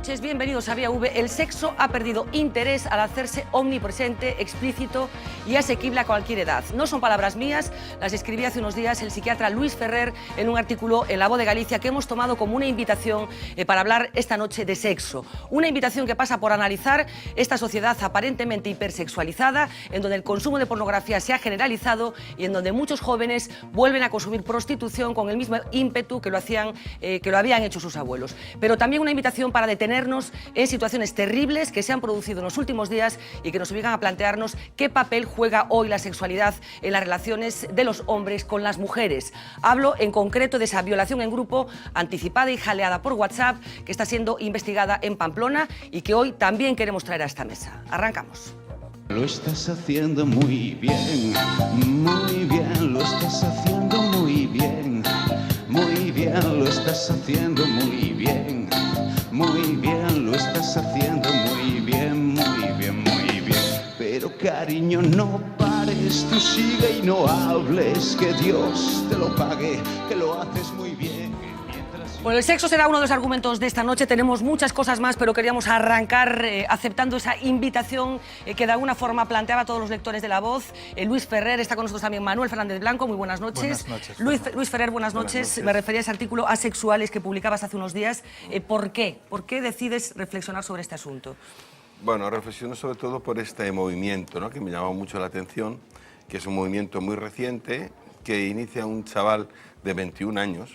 noches, bienvenidos a Vía V. El sexo ha perdido interés al hacerse omnipresente, explícito y asequible a cualquier edad. No son palabras mías, las escribí hace unos días el psiquiatra Luis Ferrer en un artículo en La Voz de Galicia que hemos tomado como una invitación para hablar esta noche de sexo. Una invitación que pasa por analizar esta sociedad aparentemente hipersexualizada, en donde el consumo de pornografía se ha generalizado y en donde muchos jóvenes vuelven a consumir prostitución con el mismo ímpetu que lo habían hecho sus abuelos. Pero también una invitación para detenernos en situaciones terribles que se han producido en los últimos días y que nos obligan a plantearnos qué papel juega hoy la sexualidad en las relaciones de los hombres con las mujeres. Hablo en concreto de esa violación en grupo anticipada y jaleada por WhatsApp que está siendo investigada en Pamplona y que hoy también queremos traer a esta mesa. Arrancamos. Lo estás haciendo muy bien, lo estás haciendo muy bien, lo estás haciendo muy bien, lo estás haciendo muy bien, pero cariño no pares, tú sigue y no hables, que Dios te lo pague, que lo haces muy bien. Bueno, el sexo será uno de los argumentos de esta noche. Tenemos muchas cosas más, pero queríamos arrancar aceptando esa invitación que de alguna forma planteaba a todos los lectores de La Voz. Luis Ferrer, está con nosotros también Manuel Fernández Blanco, muy buenas noches. Buenas noches. Luis Ferrer, buenas noches. Me refería a ese artículo Asexuales que publicabas hace unos días. ¿Por qué? ¿Por qué decides reflexionar sobre este asunto? Bueno, reflexiono sobre todo por este movimiento, ¿no?, que me llamó mucho la atención, que es un movimiento muy reciente, que inicia un chaval de 21 años,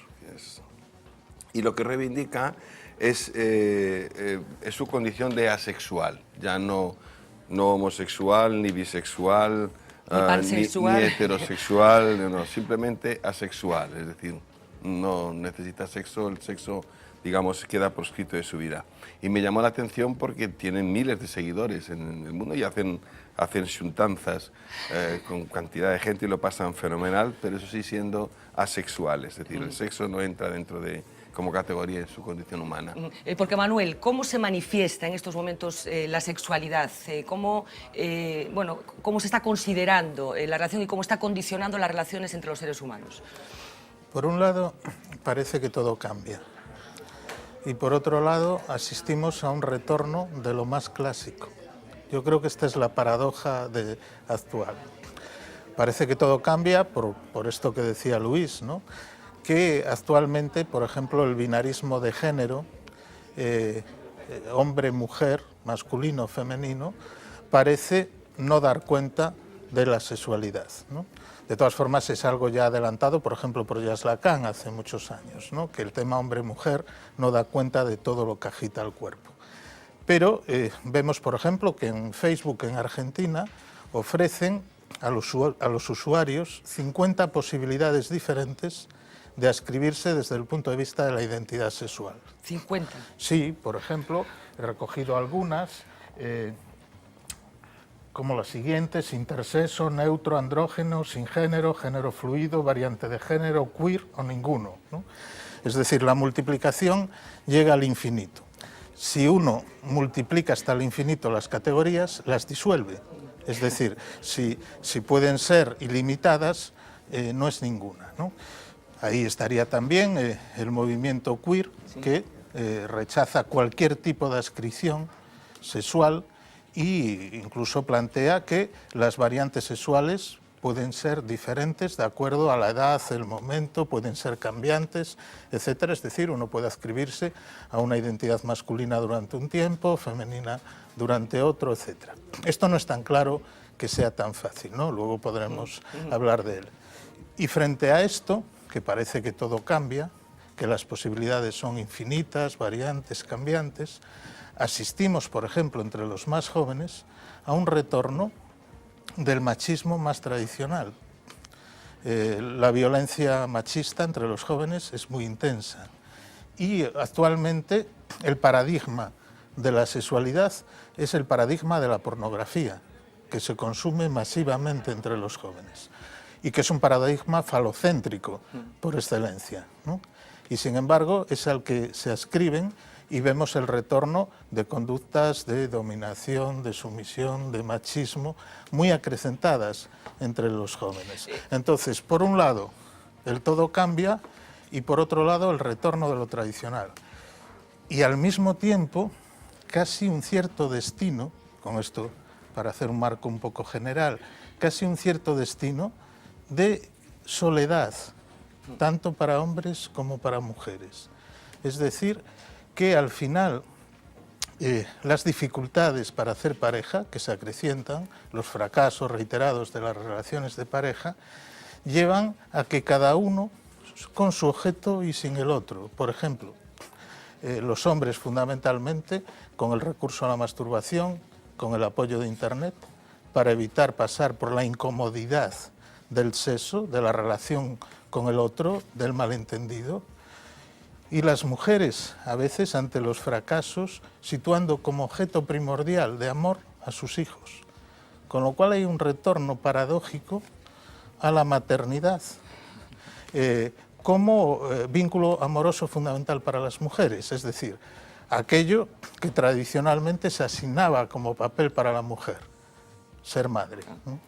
y lo que reivindica es su condición de asexual, ya no homosexual, ni bisexual, ni heterosexual, no, simplemente asexual, es decir, no necesita sexo, el sexo, digamos, queda proscrito de su vida. Y me llamó la atención porque tienen miles de seguidores en el mundo y hacen xuntanzas con cantidad de gente y lo pasan fenomenal, pero eso sí siendo asexual, es decir, el sexo no entra dentro de como categoría en su condición humana. Porque, Manuel, ¿cómo se manifiesta en estos momentos la sexualidad? ¿Cómo se está considerando la relación y cómo está condicionando las relaciones entre los seres humanos? Por un lado, parece que todo cambia. Y por otro lado, asistimos a un retorno de lo más clásico. Yo creo que esta es la paradoja actual. Parece que todo cambia por esto que decía Luis, ¿no?, que actualmente, por ejemplo, el binarismo de género, hombre-mujer, masculino-femenino, parece no dar cuenta de la sexualidad, ¿no? De todas formas, es algo ya adelantado, por ejemplo, por Jacques Lacan hace muchos años, ¿no?, que el tema hombre-mujer no da cuenta de todo lo que agita el cuerpo. Pero vemos, por ejemplo, que en Facebook en Argentina ofrecen a los usuarios 50 posibilidades diferentes de ascribirse desde el punto de vista de la identidad sexual. 50. Sí, por ejemplo, he recogido algunas, como las siguientes: intersexo, neutro, andrógeno, sin género, género fluido, variante de género, queer o ninguno, ¿no? Es decir, la multiplicación llega al infinito. Si uno multiplica hasta el infinito las categorías, las disuelve. Es decir, si pueden ser ilimitadas, no es ninguna, ¿no? Ahí estaría también el movimiento queer, sí, que rechaza cualquier tipo de adscripción sexual e incluso plantea que las variantes sexuales pueden ser diferentes de acuerdo a la edad, el momento, pueden ser cambiantes, etcétera. Es decir, uno puede adscribirse a una identidad masculina durante un tiempo, femenina durante otro, etcétera. Esto no es tan claro que sea tan fácil, ¿no? Luego podremos hablar de él. Y frente a esto, que parece que todo cambia, que las posibilidades son infinitas, variantes, cambiantes, asistimos, por ejemplo, entre los más jóvenes, a un retorno del machismo más tradicional. La violencia machista entre los jóvenes es muy intensa y actualmente el paradigma de la sexualidad es el paradigma de la pornografía, que se consume masivamente entre los jóvenes y que es un paradigma falocéntrico por excelencia, ¿no? Y sin embargo es al que se adscriben y vemos el retorno de conductas de dominación, de sumisión, de machismo, muy acrecentadas entre los jóvenes. Entonces, por un lado, el todo cambia y por otro lado, el retorno de lo tradicional. y al mismo tiempo casi un cierto destino, con esto para hacer un marco un poco general, casi un cierto destino de soledad, tanto para hombres como para mujeres. Es decir, que al final las dificultades para hacer pareja, que se acrecientan, los fracasos reiterados de las relaciones de pareja, llevan a que cada uno con su objeto y sin el otro. Por ejemplo, los hombres fundamentalmente con el recurso a la masturbación, con el apoyo de Internet, para evitar pasar por la incomodidad del sexo, de la relación con el otro, del malentendido. Y las mujeres, a veces, ante los fracasos, situando como objeto primordial de amor a sus hijos. Con lo cual hay un retorno paradójico a la maternidad como vínculo amoroso fundamental para las mujeres, es decir, aquello que tradicionalmente se asignaba como papel para la mujer, ser madre, ¿no?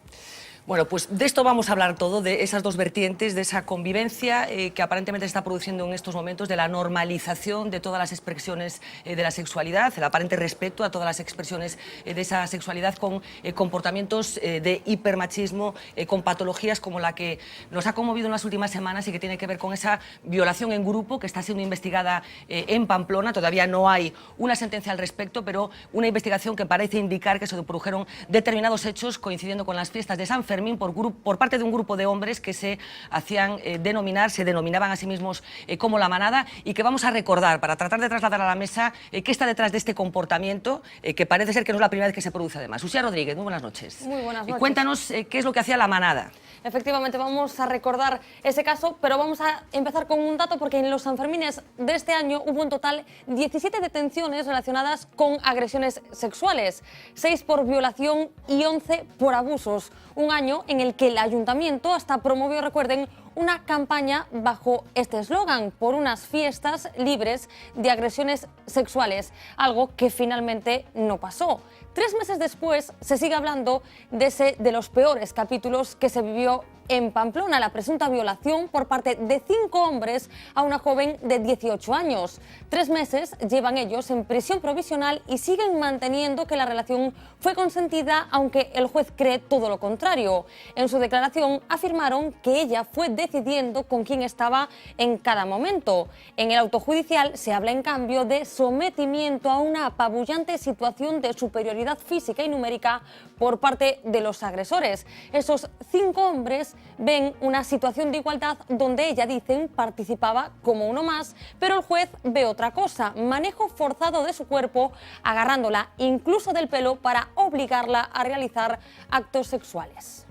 Bueno, pues de esto vamos a hablar todo, de esas dos vertientes, de esa convivencia que aparentemente se está produciendo en estos momentos, de la normalización de todas las expresiones de la sexualidad, el aparente respeto a todas las expresiones de esa sexualidad con comportamientos de hipermachismo, con patologías como la que nos ha conmovido en las últimas semanas y que tiene que ver con esa violación en grupo que está siendo investigada en Pamplona. Todavía no hay una sentencia al respecto, pero una investigación que parece indicar que se produjeron determinados hechos coincidiendo con las fiestas de San Fermín por parte de un grupo de hombres que se hacían se denominaban a sí mismos como la manada, y que vamos a recordar para tratar de trasladar a la mesa qué está detrás de este comportamiento, que parece ser que no es la primera vez que se produce además. Uxía Rodríguez, muy buenas noches. Muy buenas noches. Cuéntanos qué es lo que hacía la manada. Efectivamente, vamos a recordar ese caso, pero vamos a empezar con un dato, porque en los Sanfermines de este año hubo en total 17 detenciones relacionadas con agresiones sexuales, 6 por violación y 11 por abusos. Un año en el que el ayuntamiento hasta promovió, recuerden, una campaña bajo este eslogan, por unas fiestas libres de agresiones sexuales, algo que finalmente no pasó. 3 meses después se sigue hablando de los peores capítulos que se vivió en Pamplona, la presunta violación por parte de 5 hombres a una joven de 18 años. 3 meses llevan ellos en prisión provisional y siguen manteniendo que la relación fue consentida, aunque el juez cree todo lo contrario. En su declaración afirmaron que ella fue decidiendo con quién estaba en cada momento. En el auto judicial se habla en cambio de sometimiento a una apabullante situación de superioridad física y numérica por parte de los agresores. Esos 5 hombres ven una situación de igualdad donde ella, dicen, participaba como uno más, pero el juez ve otra cosa: manejo forzado de su cuerpo, agarrándola incluso del pelo para obligarla a realizar actos sexuales.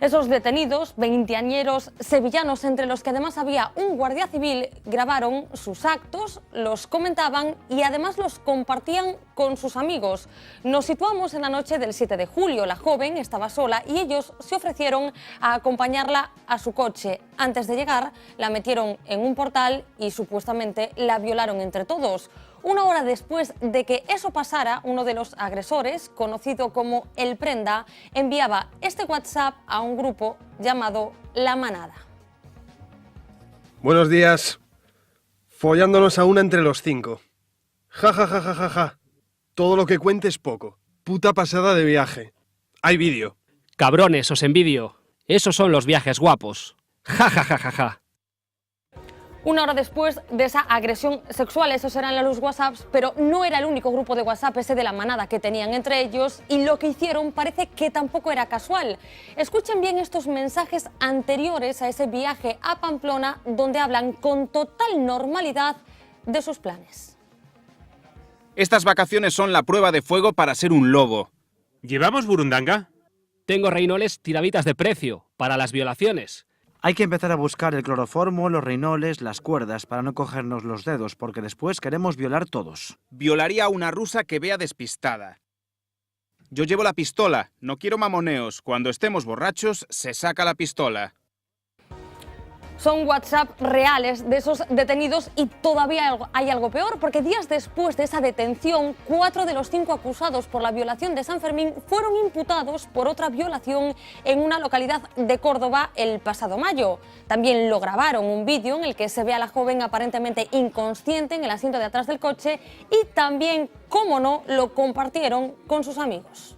Esos detenidos, veinteañeros sevillanos, entre los que además había un guardia civil, grabaron sus actos, los comentaban y además los compartían con sus amigos. Nos situamos en la noche del 7 de julio. La joven estaba sola y ellos se ofrecieron a acompañarla a su coche. Antes de llegar, la metieron en un portal y supuestamente la violaron entre todos. Una hora después de que eso pasara, uno de los agresores, conocido como El Prenda, enviaba este WhatsApp a un grupo llamado La Manada. Buenos días. Follándonos a una entre los 5. Ja, ja, ja, ja, ja, ja. Todo lo que cuente es poco. Puta pasada de viaje. Hay vídeo. Cabrones, os envidio. Esos son los viajes guapos. Ja, ja, ja, ja, ja. Una hora después de esa agresión sexual, esos eran los WhatsApps, pero no era el único grupo de WhatsApp ese de La Manada que tenían entre ellos, y lo que hicieron parece que tampoco era casual. Escuchen bien estos mensajes anteriores a ese viaje a Pamplona, donde hablan con total normalidad de sus planes. Estas vacaciones son la prueba de fuego para ser un lobo. ¿Llevamos burundanga? Tengo reinoles tirabitas de precio para las violaciones. Hay que empezar a buscar el cloroformo, los reinoles, las cuerdas, para no cogernos los dedos, porque después queremos violar todos. Violaría a una rusa que vea despistada. Yo llevo la pistola, no quiero mamoneos. Cuando estemos borrachos, se saca la pistola. Son WhatsApp reales de esos detenidos y todavía hay algo peor, porque días después de esa detención, 4 de los 5 acusados por la violación de San Fermín fueron imputados por otra violación en una localidad de Córdoba el pasado mayo. También lo grabaron, un vídeo en el que se ve a la joven aparentemente inconsciente en el asiento de atrás del coche, y también, cómo no, lo compartieron con sus amigos.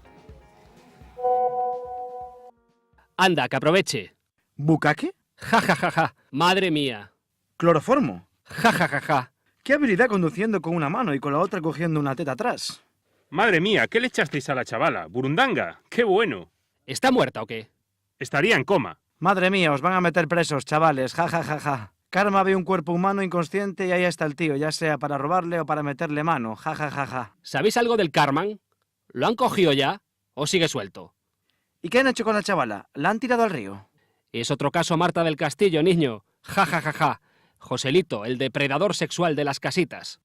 Anda, que aproveche. ¿Bucaque? Ja, ja, ja, ja. Madre mía. ¿Cloroformo? Ja, ja, ja, ja. ¿Qué habilidad conduciendo con una mano y con la otra cogiendo una teta atrás? Madre mía, ¿qué le echasteis a la chavala? Burundanga, qué bueno. ¿Está muerta o qué? Estaría en coma. Madre mía, os van a meter presos, chavales, ja, ja, ja, ja. Karma ve un cuerpo humano inconsciente y ahí está el tío, ya sea para robarle o para meterle mano, ja, ja, ja, ja. ¿Sabéis algo del Carman? ¿Lo han cogido ya o sigue suelto? ¿Y qué han hecho con la chavala? ¿La han tirado al río? Es otro caso Marta del Castillo, niño. Ja, ja, ja, ja. Joselito, el depredador sexual de las casitas.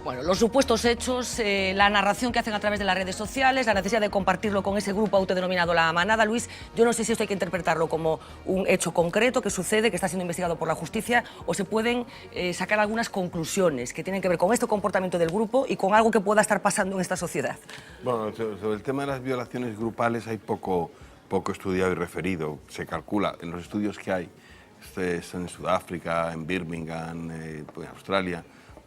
Bueno, los supuestos hechos, la narración que hacen a través de las redes sociales, la necesidad de compartirlo con ese grupo autodenominado La Manada. Luis, yo no sé si esto hay que interpretarlo como un hecho concreto que sucede, que está siendo investigado por la justicia, o se pueden sacar algunas conclusiones que tienen que ver con este comportamiento del grupo y con algo que pueda estar pasando en esta sociedad. Bueno, sobre el tema de las violaciones grupales hay poco estudiado y referido. Se calcula en los estudios que hay, en Sudáfrica, en Birmingham, pues Australia,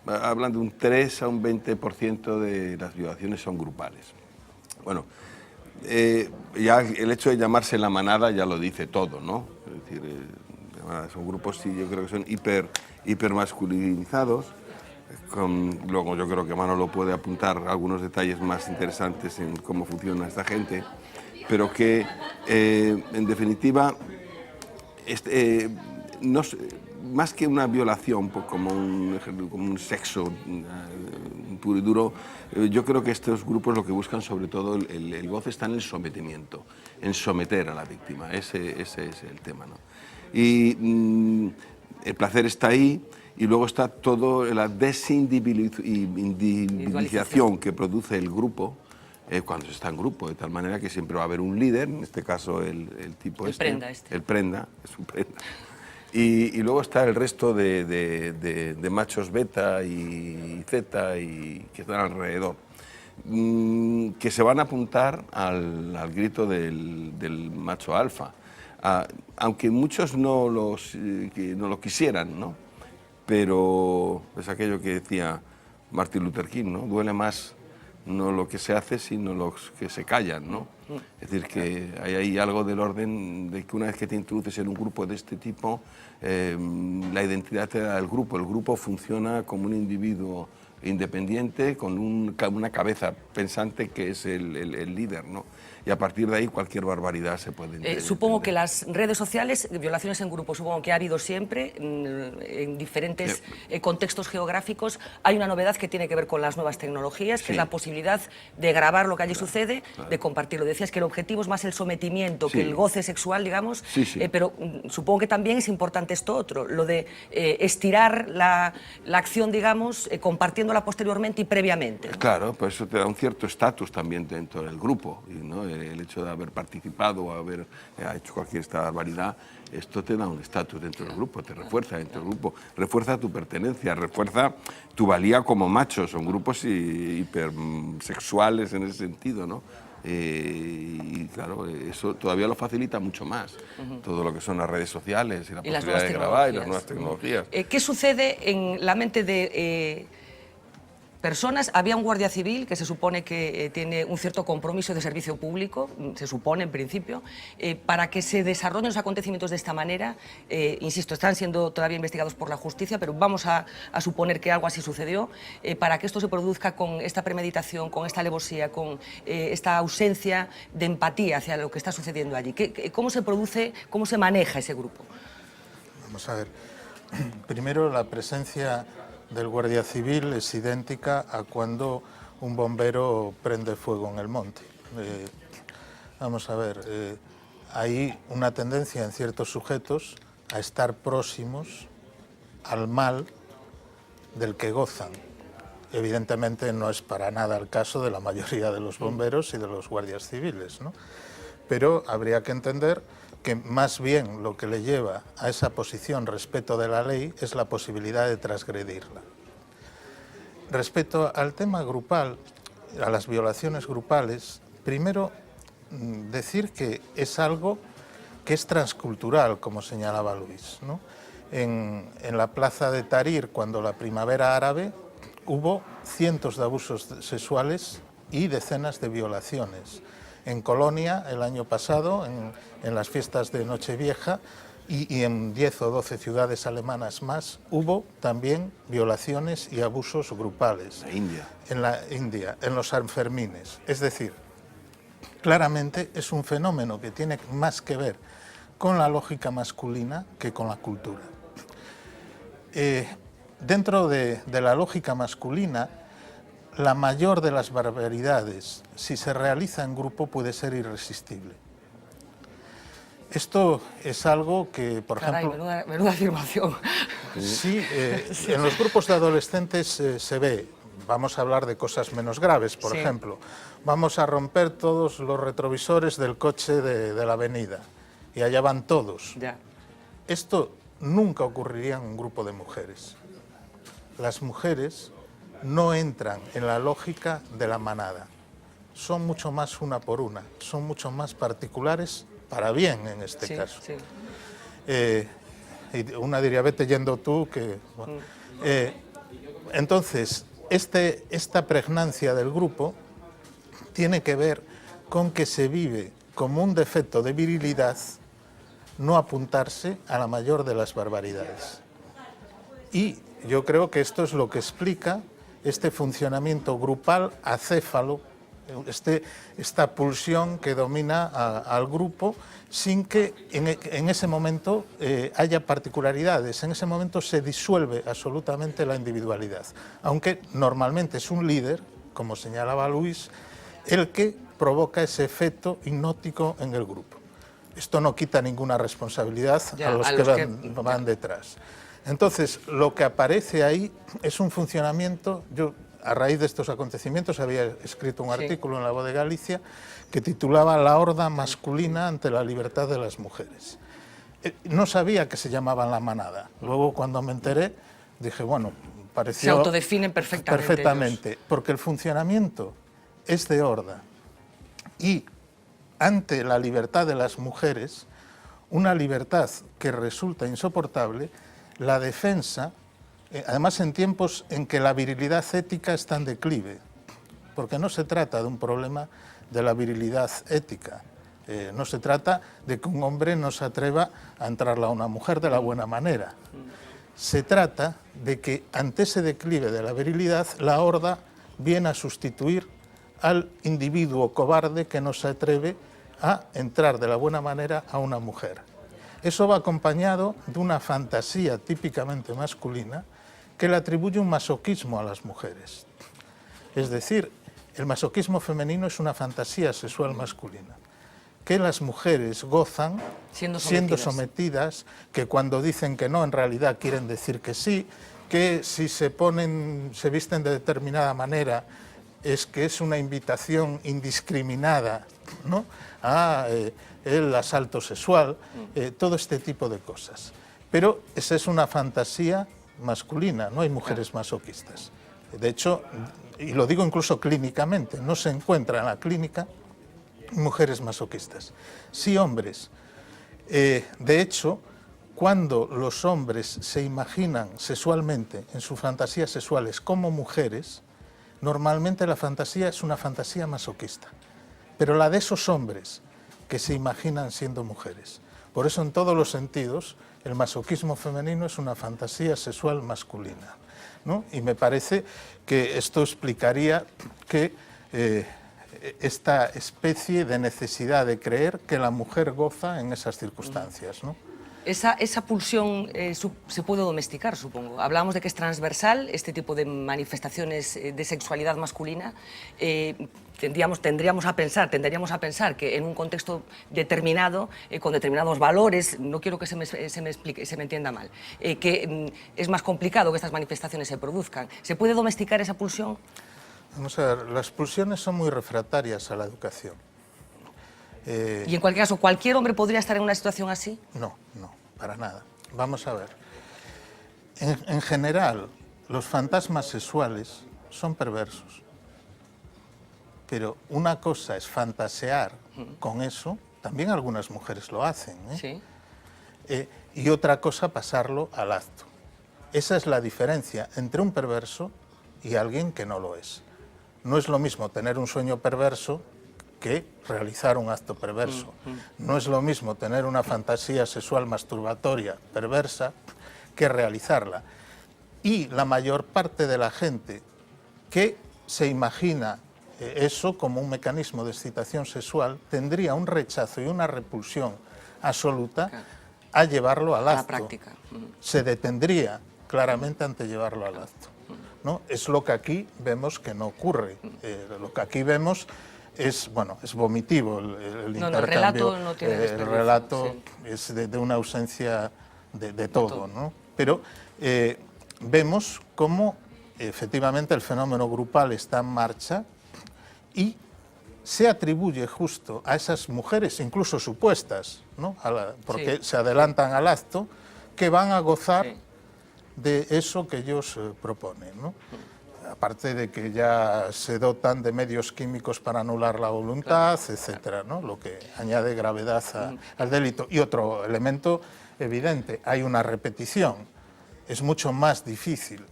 hablan de un 3 a un 20% de las violaciones son grupales. Bueno, ya el hecho de llamarse La Manada ya lo dice todo, ¿no? Es decir, son grupos, sí, yo creo que son hiper masculinizados. Luego yo creo que Manolo puede apuntar algunos detalles más interesantes en cómo funciona esta gente, pero que en definitiva más que una violación como un sexo puro y duro, yo creo que estos grupos lo que buscan sobre todo, el goce está en el sometimiento, en someter a la víctima, ese es el tema, ¿no? Y el placer está ahí. Y luego está todo la desindividualización que produce el grupo cuando se está en grupo, de tal manera que siempre va a haber un líder, en este caso el tipo el prenda. es un prenda. Y luego está el resto de machos beta y zeta y que están alrededor, que se van a apuntar al grito del macho alfa, aunque muchos no lo quisieran, ¿no? Pero es aquello que decía Martin Luther King, ¿no? Duele más no lo que se hace, sino los que se callan, ¿no? Es decir, que hay ahí algo del orden de que una vez que te introduces en un grupo de este tipo, la identidad te da el grupo funciona como un individuo independiente con una cabeza pensante que es el líder, ¿no? Y a partir de ahí cualquier barbaridad se puede entender. Supongo que las redes sociales, violaciones en grupo, supongo que ha habido siempre, en diferentes contextos geográficos. Hay una novedad que tiene que ver con las nuevas tecnologías, que es la posibilidad de grabar lo que allí sucede, de compartirlo. Decías que el objetivo es más el sometimiento que el goce sexual, digamos, pero supongo que también es importante esto otro, lo de estirar la acción, digamos, compartiéndola posteriormente y previamente, ¿no? Claro, pues eso te da un cierto estatus también dentro del grupo, ¿no? El hecho de haber participado o haber hecho cualquier esta barbaridad, esto te da un estatus dentro del grupo, te refuerza dentro del grupo, refuerza tu pertenencia, refuerza tu valía como macho. Son grupos hipersexuales en ese sentido, ¿no? Y claro, eso todavía lo facilita mucho más, todo lo que son las redes sociales y la posibilidad de grabar y las nuevas tecnologías. ¿Qué sucede en la mente de personas? Había un guardia civil que se supone que tiene un cierto compromiso de servicio público, se supone en principio, para que se desarrollen los acontecimientos de esta manera. Insisto, están siendo todavía investigados por la justicia, pero vamos a suponer que algo así sucedió. Para que esto se produzca con esta premeditación, con esta alevosía, con esta ausencia de empatía hacia lo que está sucediendo allí, ¿cómo se produce, cómo se maneja ese grupo? Vamos a ver, primero la presencia del guardia civil es idéntica a cuando un bombero prende fuego en el monte. Vamos a ver, hay una tendencia en ciertos sujetos a estar próximos al mal del que gozan. Evidentemente no es para nada el caso de la mayoría de los bomberos y de los guardias civiles, ¿no? Pero habría que entender que más bien lo que le lleva a esa posición respecto de la ley es la posibilidad de transgredirla. Respecto al tema grupal, a las violaciones grupales, primero decir que es algo que es transcultural, como señalaba Luis, ¿no? En la plaza de Tahrir, cuando la primavera árabe, hubo cientos de abusos sexuales y decenas de violaciones. En Colonia, el año pasado, en las fiestas de Nochevieja, y en 10 o 12 ciudades alemanas más, hubo también violaciones y abusos grupales. En la India, en los Sanfermines. Es decir, claramente es un fenómeno que tiene más que ver con la lógica masculina que con la cultura. Dentro de la lógica masculina, la mayor de las barbaridades, si se realiza en grupo, puede ser irresistible. Esto es algo que, por ejemplo... Menuda afirmación. Sí, en los grupos de adolescentes se ve. Vamos a hablar de cosas menos graves, por ejemplo. Vamos a romper todos los retrovisores del coche de la avenida. Y allá van todos. Ya. Esto nunca ocurriría en un grupo de mujeres. Las mujeres no entran en la lógica de la manada. Son mucho más una por una, son mucho más particulares para bien en este caso. Sí. Y una diría, vete yendo tú, que... Bueno. Entonces, esta pregnancia del grupo tiene que ver con que se vive como un defecto de virilidad no apuntarse a la mayor de las barbaridades. Y yo creo que esto es lo que explica este funcionamiento grupal acéfalo, esta pulsión que domina al grupo sin que en ese momento haya particularidades. En ese momento se disuelve absolutamente la individualidad, aunque normalmente es un líder, como señalaba Luis, el que provoca ese efecto hipnótico en el grupo. Esto no quita ninguna responsabilidad a los que van detrás. Entonces, lo que aparece ahí es un funcionamiento. Yo, a raíz de estos acontecimientos, había escrito un artículo en La Voz de Galicia que titulaba La horda masculina ante la libertad de las mujeres. No sabía que se llamaban la manada. Luego, cuando me enteré, dije, bueno, pareció... Se autodefinen perfectamente. Perfectamente, porque el funcionamiento es de horda. Y ante la libertad de las mujeres, una libertad que resulta insoportable, la defensa, además en tiempos en que la virilidad ética está en declive, porque no se trata de un problema de la virilidad ética, no se trata de que un hombre no se atreva a entrarle a una mujer de la buena manera, se trata de que ante ese declive de la virilidad, la horda viene a sustituir al individuo cobarde que no se atreve a entrar de la buena manera a una mujer. Eso va acompañado de una fantasía típicamente masculina que le atribuye un masoquismo a las mujeres. Es decir, el masoquismo femenino es una fantasía sexual masculina, que las mujeres gozan siendo sometidas, que cuando dicen que no, en realidad quieren decir que sí, que si se visten de determinada manera, es que es una invitación indiscriminada, ¿no?, a el asalto sexual, todo este tipo de cosas. Pero esa es una fantasía masculina, no hay mujeres masoquistas. De hecho, y lo digo incluso clínicamente, no se encuentra en la clínica mujeres masoquistas. Sí, hombres. De hecho, cuando los hombres se imaginan sexualmente, en sus fantasías sexuales, como mujeres, normalmente la fantasía es una fantasía masoquista, pero la de esos hombres que se imaginan siendo mujeres. Por eso, en todos los sentidos, el masoquismo femenino es una fantasía sexual masculina, ¿no? Y me parece que esto explicaría que esta especie de necesidad de creer que la mujer goza en esas circunstancias, ¿no? Esa pulsión se puede domesticar, supongo. Hablábamos de que es transversal este tipo de manifestaciones de sexualidad masculina. Tendríamos a pensar que en un contexto determinado, con determinados valores, no quiero que se me entienda mal, que es más complicado que estas manifestaciones se produzcan. ¿Se puede domesticar esa pulsión? Vamos a ver, las pulsiones son muy refractarias a la educación. Y en cualquier caso, ¿cualquier hombre podría estar en una situación así? No, para nada. Vamos a ver. En general, los fantasmas sexuales son perversos. Pero una cosa es fantasear con eso, también algunas mujeres lo hacen, Sí. Y otra cosa pasarlo al acto. Esa es la diferencia entre un perverso y alguien que no lo es. No es lo mismo tener un sueño perverso que realizar un acto perverso. No es lo mismo tener una fantasía sexual masturbatoria perversa que realizarla. Y la mayor parte de la gente que se imagina eso como un mecanismo de excitación sexual tendría un rechazo y una repulsión absoluta a llevarlo al acto. A la práctica. Se detendría claramente ante llevarlo al acto, ¿no? Es lo que aquí vemos que no ocurre. Lo que aquí vemos es, bueno, es vomitivo el intercambio. El relato no tiene el desperdicio, relato sí. es de una ausencia de todo, ¿no? Pero vemos cómo efectivamente el fenómeno grupal está en marcha y se atribuye justo a esas mujeres, incluso supuestas, ¿no? Porque se adelantan al acto, que van a gozar de eso que ellos proponen, ¿no? Aparte de que ya se dotan de medios químicos para anular la voluntad, etcétera, ¿no? Lo que añade gravedad al delito. Y otro elemento evidente, hay una repetición. Es mucho más difícil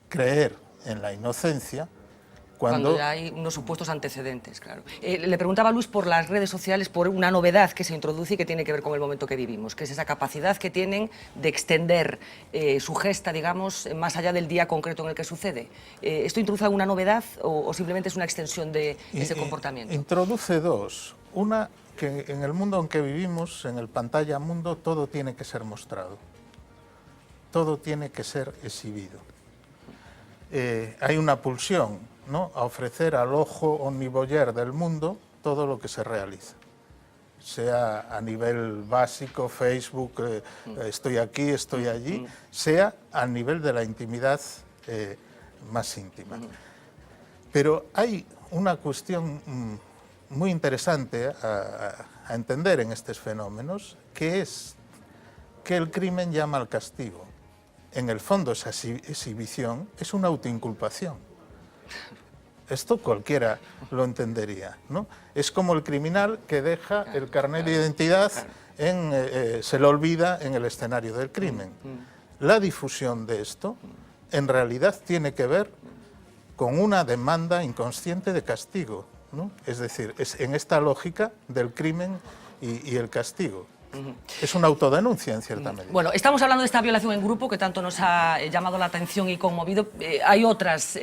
creer en la inocencia cuando ya hay unos supuestos antecedentes, claro. Le preguntaba a Luis por las redes sociales, por una novedad que se introduce y que tiene que ver con el momento que vivimos, que es esa capacidad que tienen de extender su gesta, digamos, más allá del día concreto en el que sucede. ¿Esto introduce alguna novedad o simplemente es una extensión de ese comportamiento? Introduce dos. Una, que en el mundo en que vivimos, en el pantalla mundo, todo tiene que ser mostrado. Todo tiene que ser exhibido. Hay una pulsión, ¿no?, a ofrecer al ojo omnivoyer del mundo todo lo que se realiza. Sea a nivel básico, Facebook, estoy aquí, estoy allí, sea a nivel de la intimidad más íntima. Pero hay una cuestión muy interesante a entender en estos fenómenos, que es que el crimen llama al castigo. En el fondo, esa exhibición es una autoinculpación. Esto cualquiera lo entendería, ¿no? Es como el criminal que deja el carnet de identidad, se lo olvida en el escenario del crimen. La difusión de esto, en realidad, tiene que ver con una demanda inconsciente de castigo, ¿no? Es decir, es en esta lógica del crimen y el castigo. Es una autodenuncia, en cierta medida. Bueno, estamos hablando de esta violación en grupo que tanto nos ha llamado la atención y conmovido. Hay otras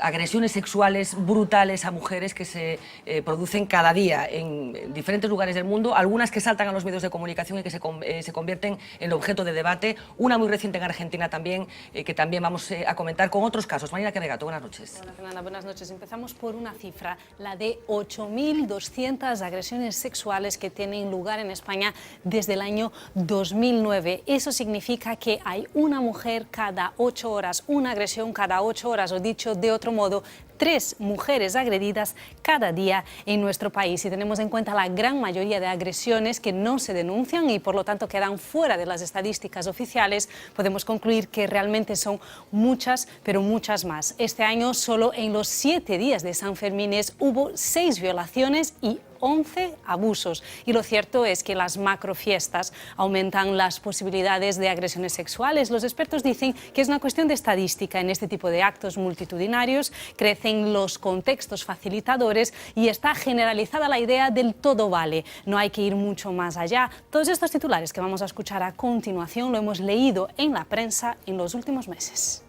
agresiones sexuales brutales a mujeres que se producen cada día en diferentes lugares del mundo, algunas que saltan a los medios de comunicación y que se convierten en objeto de debate. Una muy reciente en Argentina también, que también vamos a comentar con otros casos. Marina Quevegato, buenas noches. Hola, Fernanda, buenas noches. Empezamos por una cifra, la de 8.200 agresiones sexuales que tienen lugar en España desde el año 2009. Eso significa que hay una mujer cada 8 horas, una agresión cada 8 horas, o dicho de otro modo, 3 mujeres agredidas cada día en nuestro país. Si tenemos en cuenta la gran mayoría de agresiones que no se denuncian y por lo tanto quedan fuera de las estadísticas oficiales, podemos concluir que realmente son muchas, pero muchas más. Este año, solo en los 7 días de San Fermines, hubo 6 violaciones y 11 abusos. Y lo cierto es que las macrofiestas aumentan las posibilidades de agresiones sexuales. Los expertos dicen que es una cuestión de estadística. En este tipo de actos multitudinarios crecen los contextos facilitadores y está generalizada la idea del todo vale. No hay que ir mucho más allá. Todos estos titulares que vamos a escuchar a continuación lo hemos leído en la prensa en los últimos meses.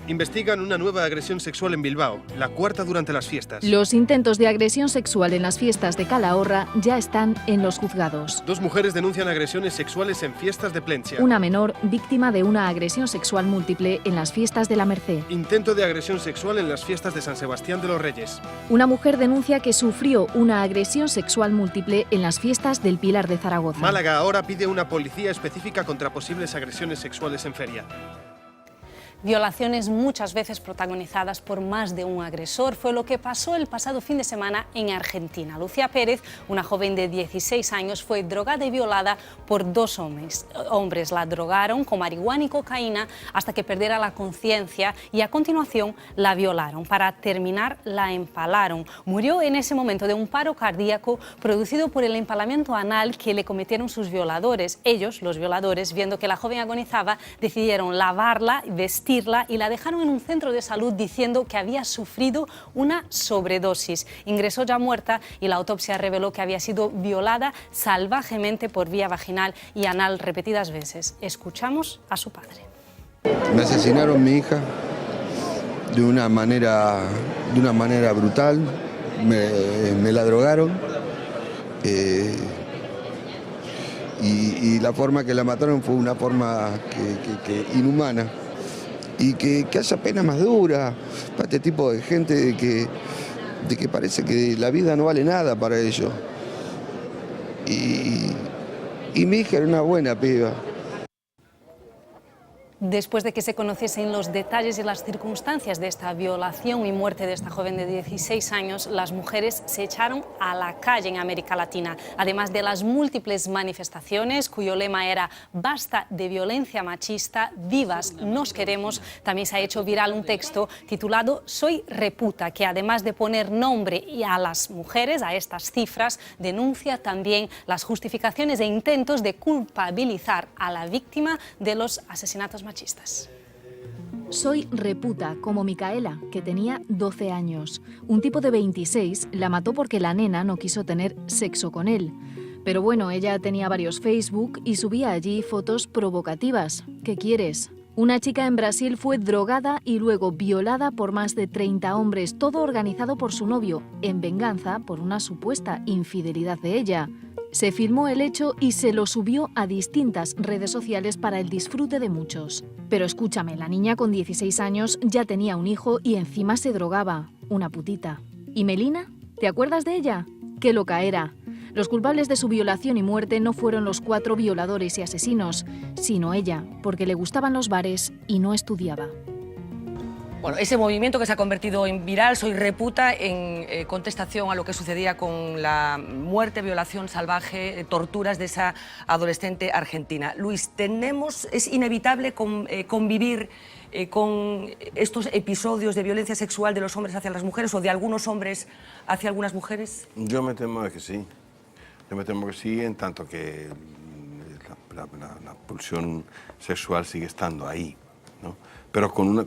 Investigan una nueva agresión sexual en Bilbao, la 4ª durante las fiestas. Los intentos de agresión sexual en las fiestas de Calahorra ya están en los juzgados. 2 mujeres denuncian agresiones sexuales en fiestas de Plentzia. Una menor, víctima de una agresión sexual múltiple en las fiestas de la Merced. Intento de agresión sexual en las fiestas de San Sebastián de los Reyes. Una mujer denuncia que sufrió una agresión sexual múltiple en las fiestas del Pilar de Zaragoza. Málaga ahora pide una policía específica contra posibles agresiones sexuales en feria. Violaciones muchas veces protagonizadas por más de un agresor fue lo que pasó el pasado fin de semana en Argentina. Lucía Pérez, una joven de 16 años, fue drogada y violada por dos hombres. La drogaron con marihuana y cocaína hasta que perdiera la conciencia y a continuación la violaron. Para terminar, la empalaron. Murió en ese momento de un paro cardíaco producido por el empalamiento anal que le cometieron sus violadores. Ellos, los violadores, viendo que la joven agonizaba, decidieron lavarla, vestirla y la dejaron en un centro de salud diciendo que había sufrido una sobredosis. Ingresó ya muerta y la autopsia reveló que había sido violada salvajemente por vía vaginal y anal repetidas veces. Escuchamos a su padre. Me asesinaron a mi hija de una manera brutal, me la drogaron y la forma que la mataron fue una forma que inhumana. Y que haya pena más dura para este tipo de gente de que parece que la vida no vale nada para ellos. Y mi hija era una buena piba. Después de que se conociesen los detalles y las circunstancias de esta violación y muerte de esta joven de 16 años, las mujeres se echaron a la calle en América Latina. Además de las múltiples manifestaciones, cuyo lema era «Basta de violencia machista, vivas nos queremos», también se ha hecho viral un texto titulado «Soy reputa», que además de poner nombre a las mujeres, a estas cifras, denuncia también las justificaciones e intentos de culpabilizar a la víctima de los asesinatos machistas. Soy reputa, como Micaela, que tenía 12 años. Un tipo de 26 la mató porque la nena no quiso tener sexo con él. Pero bueno, ella tenía varios Facebook y subía allí fotos provocativas. ¿Qué quieres? Una chica en Brasil fue drogada y luego violada por más de 30 hombres, todo organizado por su novio, en venganza por una supuesta infidelidad de ella. Se filmó el hecho y se lo subió a distintas redes sociales para el disfrute de muchos. Pero escúchame, la niña con 16 años ya tenía un hijo y encima se drogaba. Una putita. ¿Y Melina? ¿Te acuerdas de ella? ¡Qué loca era! Los culpables de su violación y muerte no fueron los 4 violadores y asesinos, sino ella, porque le gustaban los bares y no estudiaba. Bueno, ese movimiento que se ha convertido en viral, Soy reputa, en contestación a lo que sucedía con la muerte, violación salvaje, torturas de esa adolescente argentina. Luis, ¿es inevitable convivir con estos episodios de violencia sexual de los hombres hacia las mujeres o de algunos hombres hacia algunas mujeres? Yo me temo que sí. Yo me temo que sí, en tanto que la pulsión sexual sigue estando ahí, ¿no? Pero con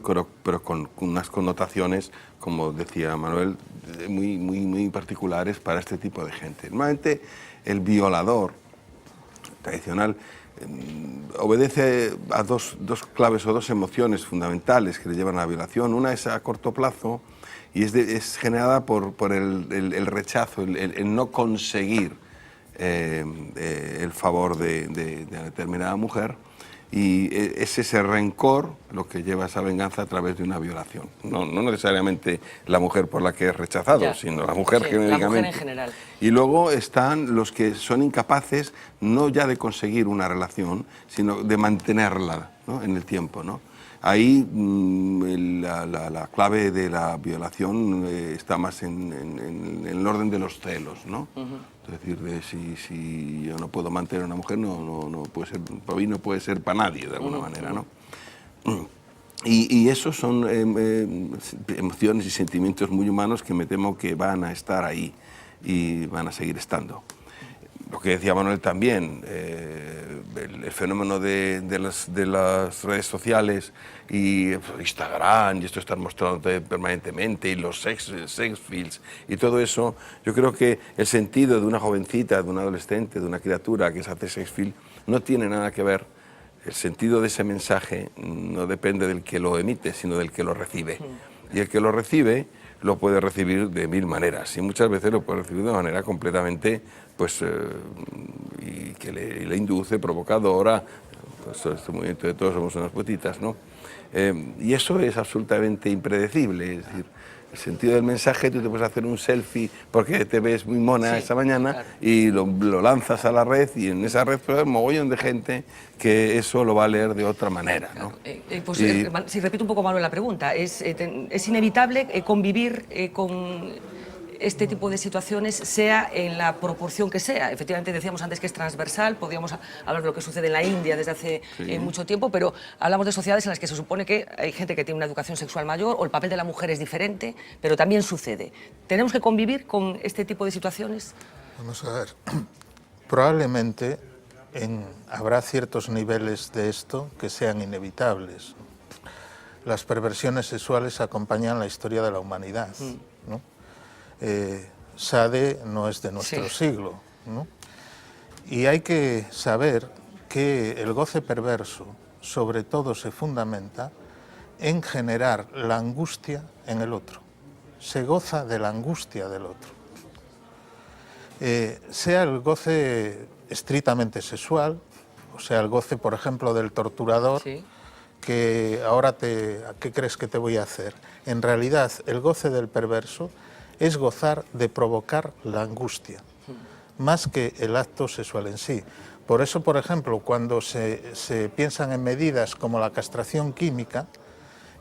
unas connotaciones, como decía Manuel, muy particulares para este tipo de gente. Normalmente el violador tradicional obedece a dos claves o dos emociones fundamentales que le llevan a la violación. Una es a corto plazo y es generada por el rechazo, el no conseguir el favor de una determinada mujer. Y es ese rencor lo que lleva a esa venganza a través de una violación. No necesariamente la mujer por la que es rechazado, sino la mujer genéricamente. La mujer en general. Y luego están los que son incapaces no ya de conseguir una relación, sino de mantenerla, ¿no?, en el tiempo, ¿no? Ahí la clave de la violación está más en el orden de los celos, ¿no? Es decir, si yo no puedo mantener a una mujer, no puede ser, para mí no puede ser para nadie, de alguna manera, ¿no? Y esos son emociones y sentimientos muy humanos que me temo que van a estar ahí y van a seguir estando. Lo que decía Manuel también, el fenómeno de las redes sociales y Instagram y esto estar mostrándote permanentemente y los sex feeds y todo eso, yo creo que el sentido de una jovencita, de un adolescente, de una criatura que se hace sex feed no tiene nada que ver. El sentido de ese mensaje no depende del que lo emite, sino del que lo recibe. Y el que lo recibe lo puede recibir de 1000 maneras y muchas veces lo puede recibir de manera completamente y que le induce, provocadora, pues este movimiento de todos somos unas putitas, ¿no? Y eso es absolutamente impredecible, es decir, El sentido del mensaje, tú te puedes hacer un selfie porque te ves muy mona esa mañana y lo lanzas a la red y en esa red hay un mogollón de gente que eso lo va a leer de otra manera, ¿no? Si repito un poco, Manuel, la pregunta, ¿es inevitable convivir con este tipo de situaciones, sea en la proporción que sea? Efectivamente, decíamos antes que es transversal, podríamos hablar de lo que sucede en la India desde hace mucho tiempo, pero hablamos de sociedades en las que se supone que hay gente que tiene una educación sexual mayor o el papel de la mujer es diferente, pero también sucede. ¿Tenemos que convivir con este tipo de situaciones? Vamos a ver, probablemente habrá ciertos niveles de esto que sean inevitables. Las perversiones sexuales acompañan la historia de la humanidad, ¿no? Sade no es de nuestro siglo, ¿no? Y hay que saber que el goce perverso sobre todo se fundamenta en generar la angustia en el otro. Se goza de la angustia del otro. Sea el goce estrictamente sexual, o sea, el goce, por ejemplo, del torturador, que ahora ¿qué crees que te voy a hacer? En realidad, el goce del perverso es gozar de provocar la angustia, más que el acto sexual en sí. Por eso, por ejemplo, cuando se piensan en medidas como la castración química,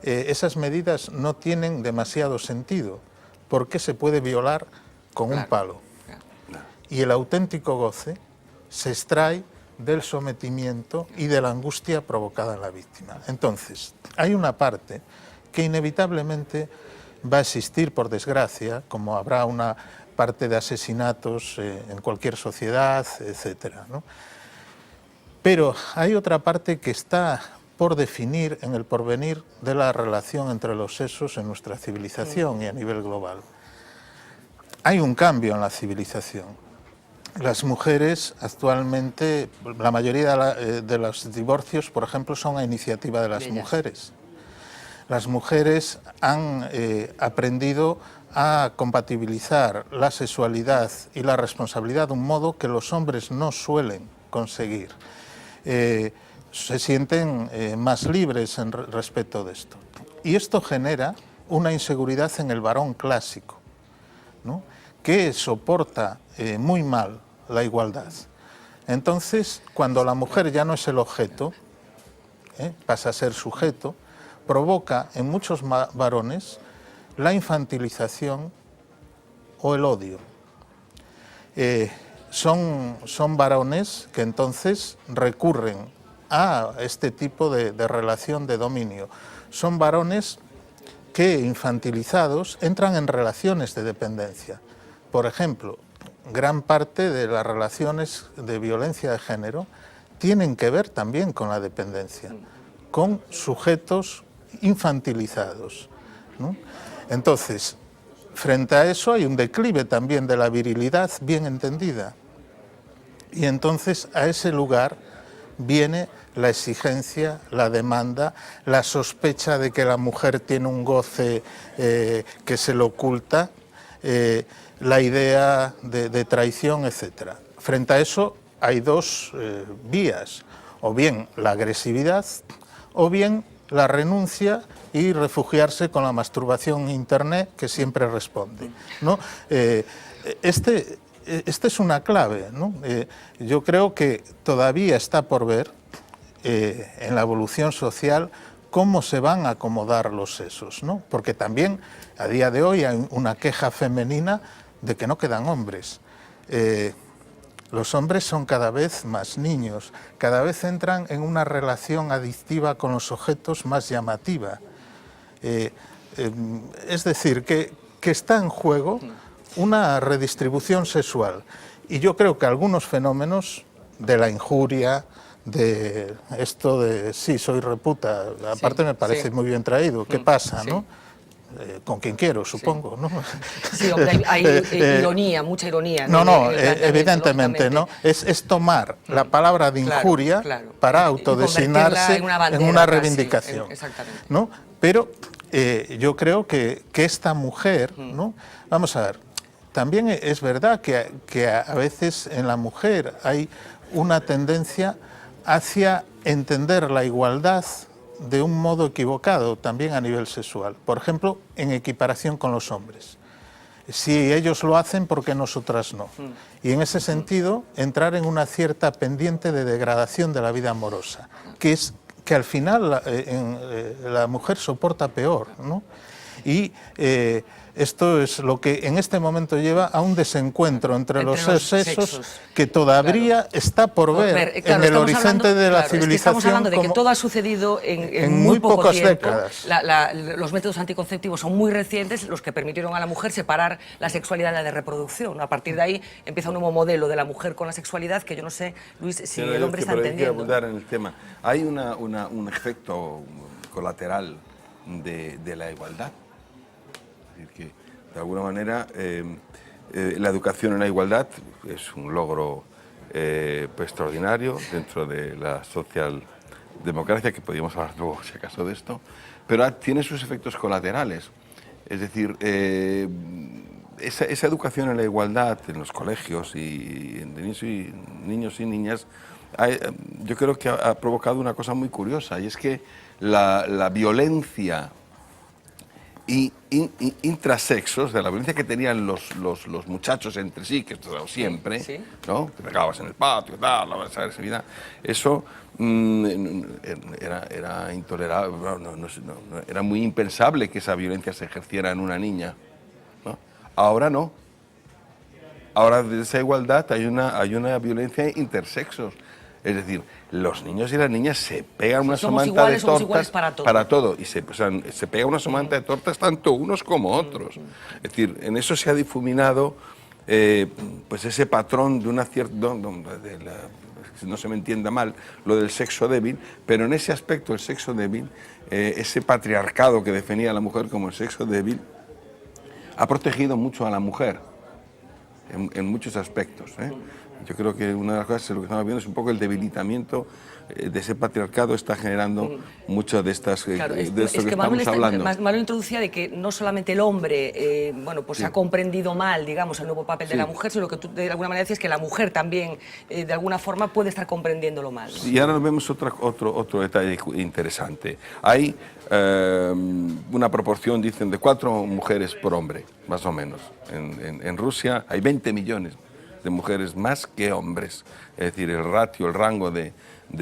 esas medidas no tienen demasiado sentido, porque se puede violar con un palo. Y el auténtico goce se extrae del sometimiento y de la angustia provocada en la víctima. Entonces, hay una parte que inevitablemente va a existir, por desgracia, como habrá una parte de asesinatos en cualquier sociedad, etcétera, ¿no? Pero hay otra parte que está por definir en el porvenir de la relación entre los sexos en nuestra civilización y a nivel global. Hay un cambio en la civilización. Las mujeres actualmente, la mayoría de los divorcios, por ejemplo, son a iniciativa de las mujeres. Las mujeres han aprendido a compatibilizar la sexualidad y la responsabilidad de un modo que los hombres no suelen conseguir. Se sienten más libres respecto de esto. Y esto genera una inseguridad en el varón clásico, ¿no?, que soporta muy mal la igualdad. Entonces, cuando la mujer ya no es el objeto, pasa a ser sujeto, provoca en muchos varones la infantilización o el odio. Son varones que entonces recurren a este tipo de relación de dominio. Son varones que, infantilizados, entran en relaciones de dependencia. Por ejemplo, gran parte de las relaciones de violencia de género tienen que ver también con la dependencia, con sujetos infantilizados, ¿no? Entonces, frente a eso hay un declive también de la virilidad bien entendida. Y entonces a ese lugar viene la exigencia, la demanda, la sospecha de que la mujer tiene un goce que se le oculta, la idea de traición, etc. Frente a eso hay dos vías, o bien la agresividad, o bien la renuncia y refugiarse con la masturbación en Internet, que siempre responde, ¿no? Esta es una clave, ¿no? Yo creo que todavía está por ver en la evolución social cómo se van a acomodar los sexos, ¿no? Porque también a día de hoy hay una queja femenina de que no quedan hombres. Los hombres son cada vez más niños, cada vez entran en una relación adictiva con los objetos más llamativa. Es decir, que está en juego una redistribución sexual. Y yo creo que algunos fenómenos de la injuria, de esto de sí, soy reputa, aparte me parece muy bien traído, ¿qué pasa, no? Con quien quiero, supongo, ¿no? Sí, hombre, hay ironía, mucha ironía. No, evidentemente, ¿no? Es tomar la palabra de injuria para autodesignarse en una reivindicación, ¿no? Pero yo creo que esta mujer, ¿no? Vamos a ver, también es verdad que a veces en la mujer hay una tendencia hacia entender la igualdad de un modo equivocado también a nivel sexual. Por ejemplo, en equiparación con los hombres. Si ellos lo hacen, ¿por qué nosotras no? Y en ese sentido, entrar en una cierta pendiente de degradación de la vida amorosa, que es que al final la mujer soporta peor, ¿no? Y esto es lo que en este momento lleva a un desencuentro entre los sexos que todavía está por ver en el horizonte de la civilización. Estamos hablando de que todo ha sucedido en muy poco pocas tiempo. décadas. Los métodos anticonceptivos son muy recientes, los que permitieron a la mujer separar la sexualidad de la de reproducción. A partir de ahí empieza un nuevo modelo de la mujer con la sexualidad que yo no sé, Luis, si el hombre está entendiendo. Quiero abundar en el tema. Hay un efecto colateral de la igualdad. Es decir, que de alguna manera la educación en la igualdad es un logro extraordinario dentro de la socialdemocracia, que podríamos hablar luego si acaso de esto, pero tiene sus efectos colaterales. Es decir, esa educación en la igualdad en los colegios y de niños y niñas, yo creo que ha provocado una cosa muy curiosa, y es que la violencia intrasexos, de la violencia que tenían los muchachos entre sí, que esto siempre, sí. ¿No? Te pegabas en el patio, tal, la agresividad, eso era intolerable, era muy impensable que esa violencia se ejerciera en una niña, ¿no? Ahora no. Ahora de esa igualdad hay una violencia intersexos. Es decir, los niños y las niñas se pegan una somanta de tortas para todo. Y se pega una somanta de tortas tanto unos como otros. Es decir, en eso se ha difuminado pues ese patrón de una cierta... no se me entienda mal, lo del sexo débil, pero en ese aspecto el sexo débil, ese patriarcado que definía a la mujer como el sexo débil, ha protegido mucho a la mujer en muchos aspectos, ¿eh? Yo creo que una de las cosas, lo que estamos viendo es un poco el debilitamiento de ese patriarcado, está generando mucho de estas claro, de esto es que estamos hablando. Manuel introducía de que no solamente el hombre se ha comprendido mal, digamos, el nuevo papel de la mujer, sino que tú de alguna manera decías que la mujer también, de alguna forma, puede estar comprendiéndolo mal, ¿no? Y ahora vemos otro detalle interesante. Hay una proporción, dicen, de 4 mujeres por hombre, más o menos. En Rusia hay 20 millones de mujeres más que hombres. Es decir, el ratio, el rango de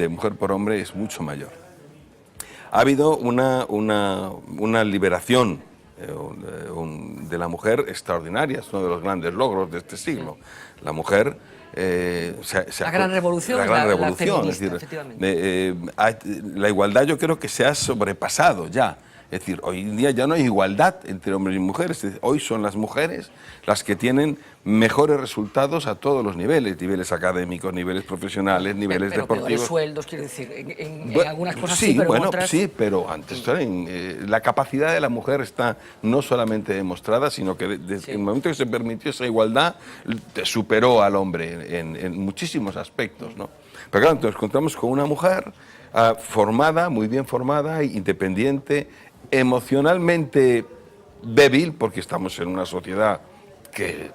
mujer por hombre es mucho mayor. Ha habido una liberación de la mujer extraordinaria, es uno de los grandes logros de este siglo. La mujer... la gran revolución, la feminista, es decir, la igualdad yo creo que se ha sobrepasado ya. Es decir, hoy en día ya no hay igualdad entre hombres y mujeres. Es decir, hoy son las mujeres las que tienen mejores resultados a todos los niveles académicos, niveles profesionales, niveles deportivos. Pero sueldos, quiero decir, en algunas cosas sí, sí, pero bueno, en otras... sí, pero antes la capacidad de la mujer está no solamente demostrada, sino que desde el momento que se permitió esa igualdad, superó al hombre en muchísimos aspectos, ¿no? Pero claro, entonces contamos con una mujer formada, muy bien formada, independiente, emocionalmente débil, porque estamos en una sociedad que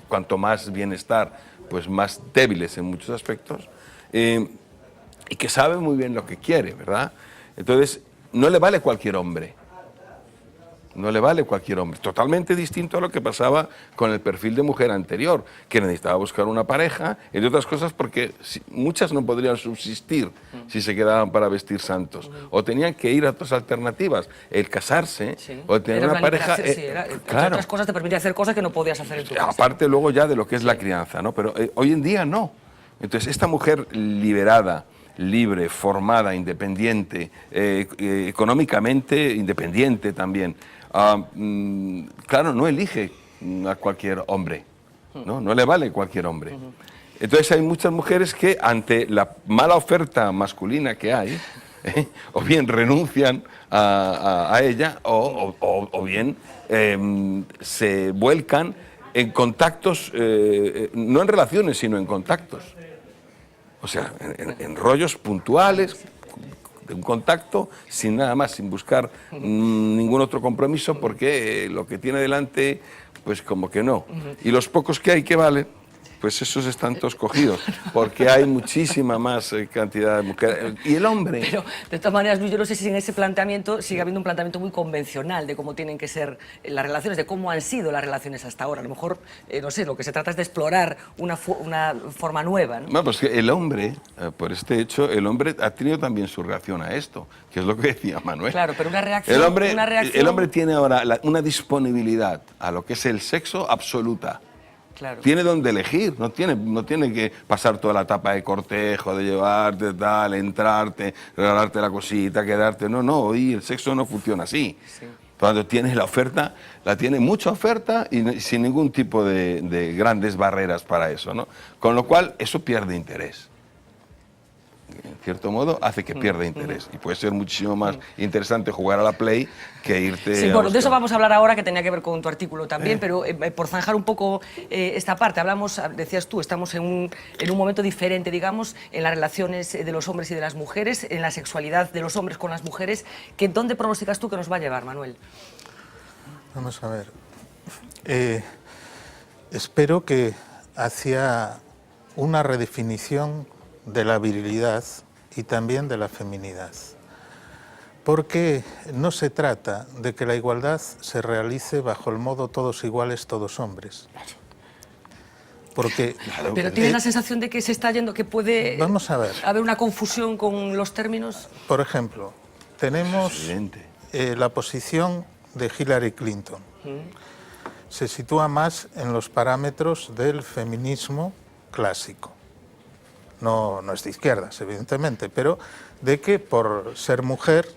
cuanto más bienestar, pues más débiles en muchos aspectos, y que sabe muy bien lo que quiere, ¿verdad? Entonces, no le vale cualquier hombre. No le vale cualquier hombre. Totalmente distinto a lo que pasaba con el perfil de mujer anterior, que necesitaba buscar una pareja, entre otras cosas porque muchas no podrían subsistir si se quedaban para vestir santos. O tenían que ir a otras alternativas, el casarse o tener una pareja. Claro. Otras cosas te permitían hacer cosas que no podías hacer en tu casa. Aparte luego ya de lo que es la crianza, ¿no? Pero hoy en día no. Entonces esta mujer liberada, libre, formada, independiente, económicamente independiente también, claro, no elige a cualquier hombre, no le vale cualquier hombre. Entonces hay muchas mujeres que ante la mala oferta masculina que hay, o bien renuncian a ella o bien se vuelcan en contactos, no en relaciones, sino en contactos. O sea, en rollos puntuales, de un contacto, sin nada más, sin buscar ningún otro compromiso, porque lo que tiene delante, pues como que no. Y los pocos que hay que valen, pues esos están todos cogidos, porque hay muchísima más cantidad de mujeres. Y el hombre... Pero, de todas maneras, Luis, yo no sé si en ese planteamiento sigue habiendo un planteamiento muy convencional de cómo tienen que ser las relaciones, de cómo han sido las relaciones hasta ahora. A lo mejor, no sé, lo que se trata es de explorar una forma nueva, ¿no? Bueno, pues que el hombre, por este hecho, el hombre ha tenido también su reacción a esto, que es lo que decía Manuel. Claro, pero una reacción... El hombre tiene ahora una disponibilidad a lo que es el sexo absoluta. Claro. Tiene donde elegir, no tiene que pasar toda la etapa de cortejo, de llevarte, tal, entrarte, regalarte la cosita, quedarte. No, hoy el sexo no funciona así. Sí. Cuando tienes la oferta, tiene mucha oferta y sin ningún tipo de grandes barreras para eso, ¿no? Con lo cual, eso pierde interés. En cierto modo, hace que pierda interés. Y puede ser muchísimo más interesante jugar a la Play que irte... Sí, bueno, de eso vamos a hablar ahora, que tenía que ver con tu artículo también, pero por zanjar un poco esta parte, decías tú, estamos en un momento diferente, digamos, en las relaciones de los hombres y de las mujeres, en la sexualidad de los hombres con las mujeres. ¿Dónde pronosticas tú que nos va a llevar, Manuel? Vamos a ver. Espero que hacia una redefinición de la virilidad y también de la feminidad. Porque no se trata de que la igualdad se realice bajo el modo todos iguales, todos hombres. Porque, pero ¿tienes la sensación de que se está yendo, que puede haber una confusión con los términos? Por ejemplo, tenemos la posición de Hillary Clinton. Se sitúa más en los parámetros del feminismo clásico. No es de izquierdas, evidentemente, pero de que por ser mujer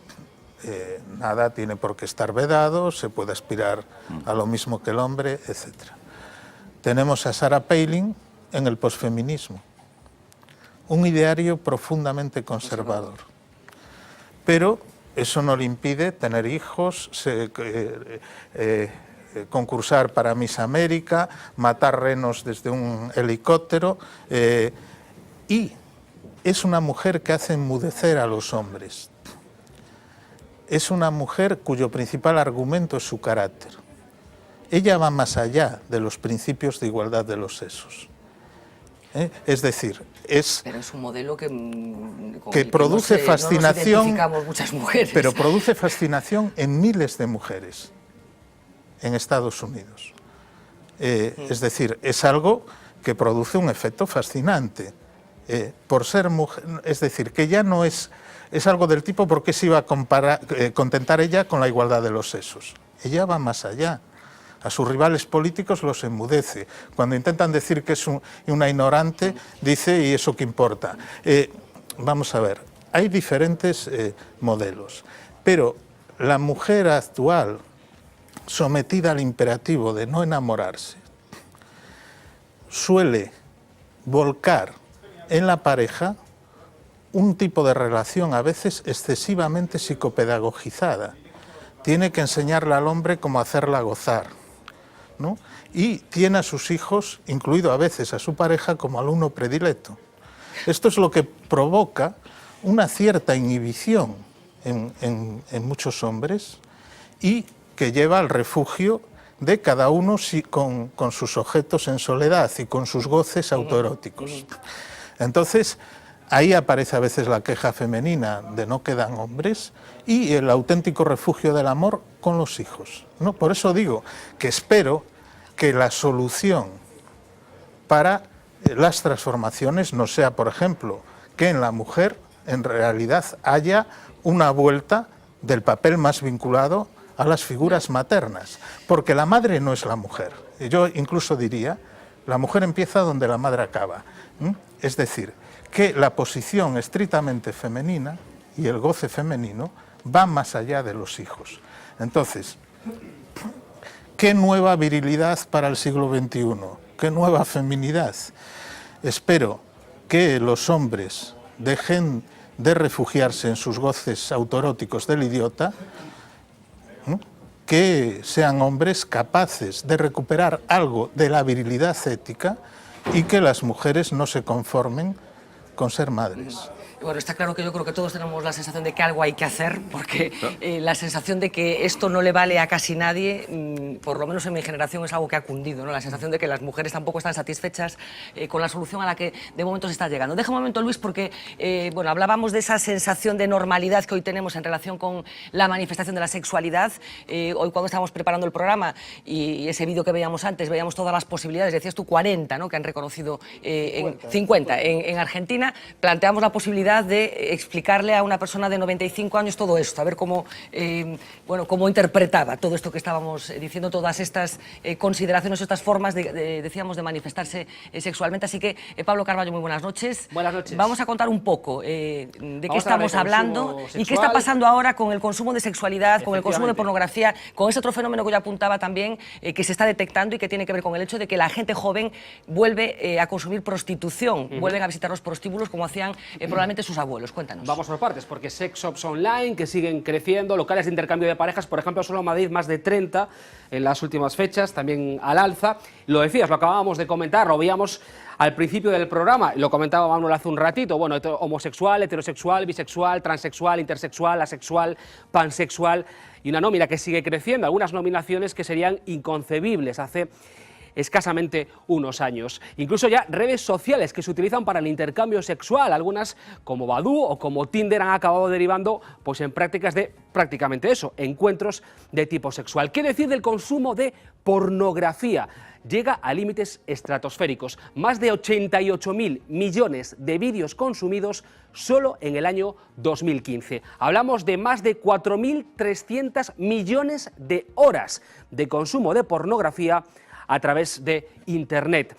nada tiene por qué estar vedado, se puede aspirar a lo mismo que el hombre, etc. Tenemos a Sarah Palin en el posfeminismo, un ideario profundamente conservador. Pero eso no le impide tener hijos, concursar para Miss América, matar renos desde un helicóptero... y es una mujer que hace enmudecer a los hombres. Es una mujer cuyo principal argumento es su carácter. Ella va más allá de los principios de igualdad de los sexos. Es decir, pero es un modelo que produce fascinación, no nos muchas mujeres. Pero produce fascinación en miles de mujeres en Estados Unidos. Es decir, es algo que produce un efecto fascinante. Por ser mujer, es decir, que ya no es algo del tipo ¿por qué se iba a contentar ella con la igualdad de los sexos? Ella va más allá. A sus rivales políticos los enmudece. Cuando intentan decir que es una ignorante, dice, ¿y eso qué importa? Vamos a ver, hay diferentes modelos, pero la mujer actual, sometida al imperativo de no enamorarse, suele volcar en la pareja un tipo de relación a veces excesivamente psicopedagogizada. Tiene que enseñarle al hombre cómo hacerla gozar, ¿no? Y tiene a sus hijos, incluido a veces a su pareja, como alumno predilecto. Esto es lo que provoca una cierta inhibición en muchos hombres y que lleva al refugio de cada uno con sus objetos en soledad y con sus goces autoeróticos. Entonces, ahí aparece a veces la queja femenina de no quedan hombres y el auténtico refugio del amor con los hijos, ¿no? Por eso digo que espero que la solución para las transformaciones no sea, por ejemplo, que en la mujer en realidad haya una vuelta del papel más vinculado a las figuras maternas, porque la madre no es la mujer. Yo incluso diría, la mujer empieza donde la madre acaba. Es decir, que la posición estrictamente femenina y el goce femenino va más allá de los hijos. Entonces, ¿qué nueva virilidad para el siglo XXI? ¿Qué nueva feminidad? Espero que los hombres dejen de refugiarse en sus goces autoeróticos del idiota, que sean hombres capaces de recuperar algo de la virilidad ética y que las mujeres no se conformen con ser madres. Bueno, está claro que yo creo que todos tenemos la sensación de que algo hay que hacer, porque la sensación de que esto no le vale a casi nadie, por lo menos en mi generación, es algo que ha cundido, ¿no? La sensación de que las mujeres tampoco están satisfechas con la solución a la que de momento se está llegando. Deja un momento, Luis, porque bueno, hablábamos de esa sensación de normalidad que hoy tenemos en relación con la manifestación de la sexualidad. Hoy, cuando estábamos preparando el programa y ese vídeo que veíamos antes, veíamos todas las posibilidades, decías tú 40, ¿no?, que han reconocido 50 en Argentina. Planteamos la posibilidad de explicarle a una persona de 95 años todo esto, a ver cómo, bueno, cómo interpretaba todo esto que estábamos diciendo, todas estas consideraciones, estas formas, decíamos, de manifestarse sexualmente. Así que, Pablo Carballo, muy buenas noches. Buenas noches. Vamos a contar un poco de qué estamos hablando sexual. Y qué está pasando ahora con el consumo de sexualidad, con el consumo de pornografía, con ese otro fenómeno que yo apuntaba también, que se está detectando y que tiene que ver con el hecho de que la gente joven vuelve a consumir prostitución, vuelven a visitar los prostíbulos como hacían probablemente sus abuelos. Cuéntanos. Vamos por partes, porque sex shops online que siguen creciendo, locales de intercambio de parejas, por ejemplo, solo en Madrid más de 30 en las últimas fechas, también al alza. Lo decías, lo acabábamos de comentar, lo veíamos al principio del programa, lo comentaba Manuel hace un ratito, bueno, homosexual, heterosexual, bisexual, transexual, intersexual, asexual, pansexual, y una nómina que sigue creciendo, algunas nominaciones que serían inconcebibles hace escasamente unos años. Incluso ya redes sociales que se utilizan para el intercambio sexual, algunas como Badoo o como Tinder han acabado derivando pues en prácticas de prácticamente eso, encuentros de tipo sexual. ¿Qué decir del consumo de pornografía? Llega a límites estratosféricos, más de 88.000 millones de vídeos consumidos solo en el año 2015. Hablamos de más de 4.300 millones de horas de consumo de pornografía a través de Internet.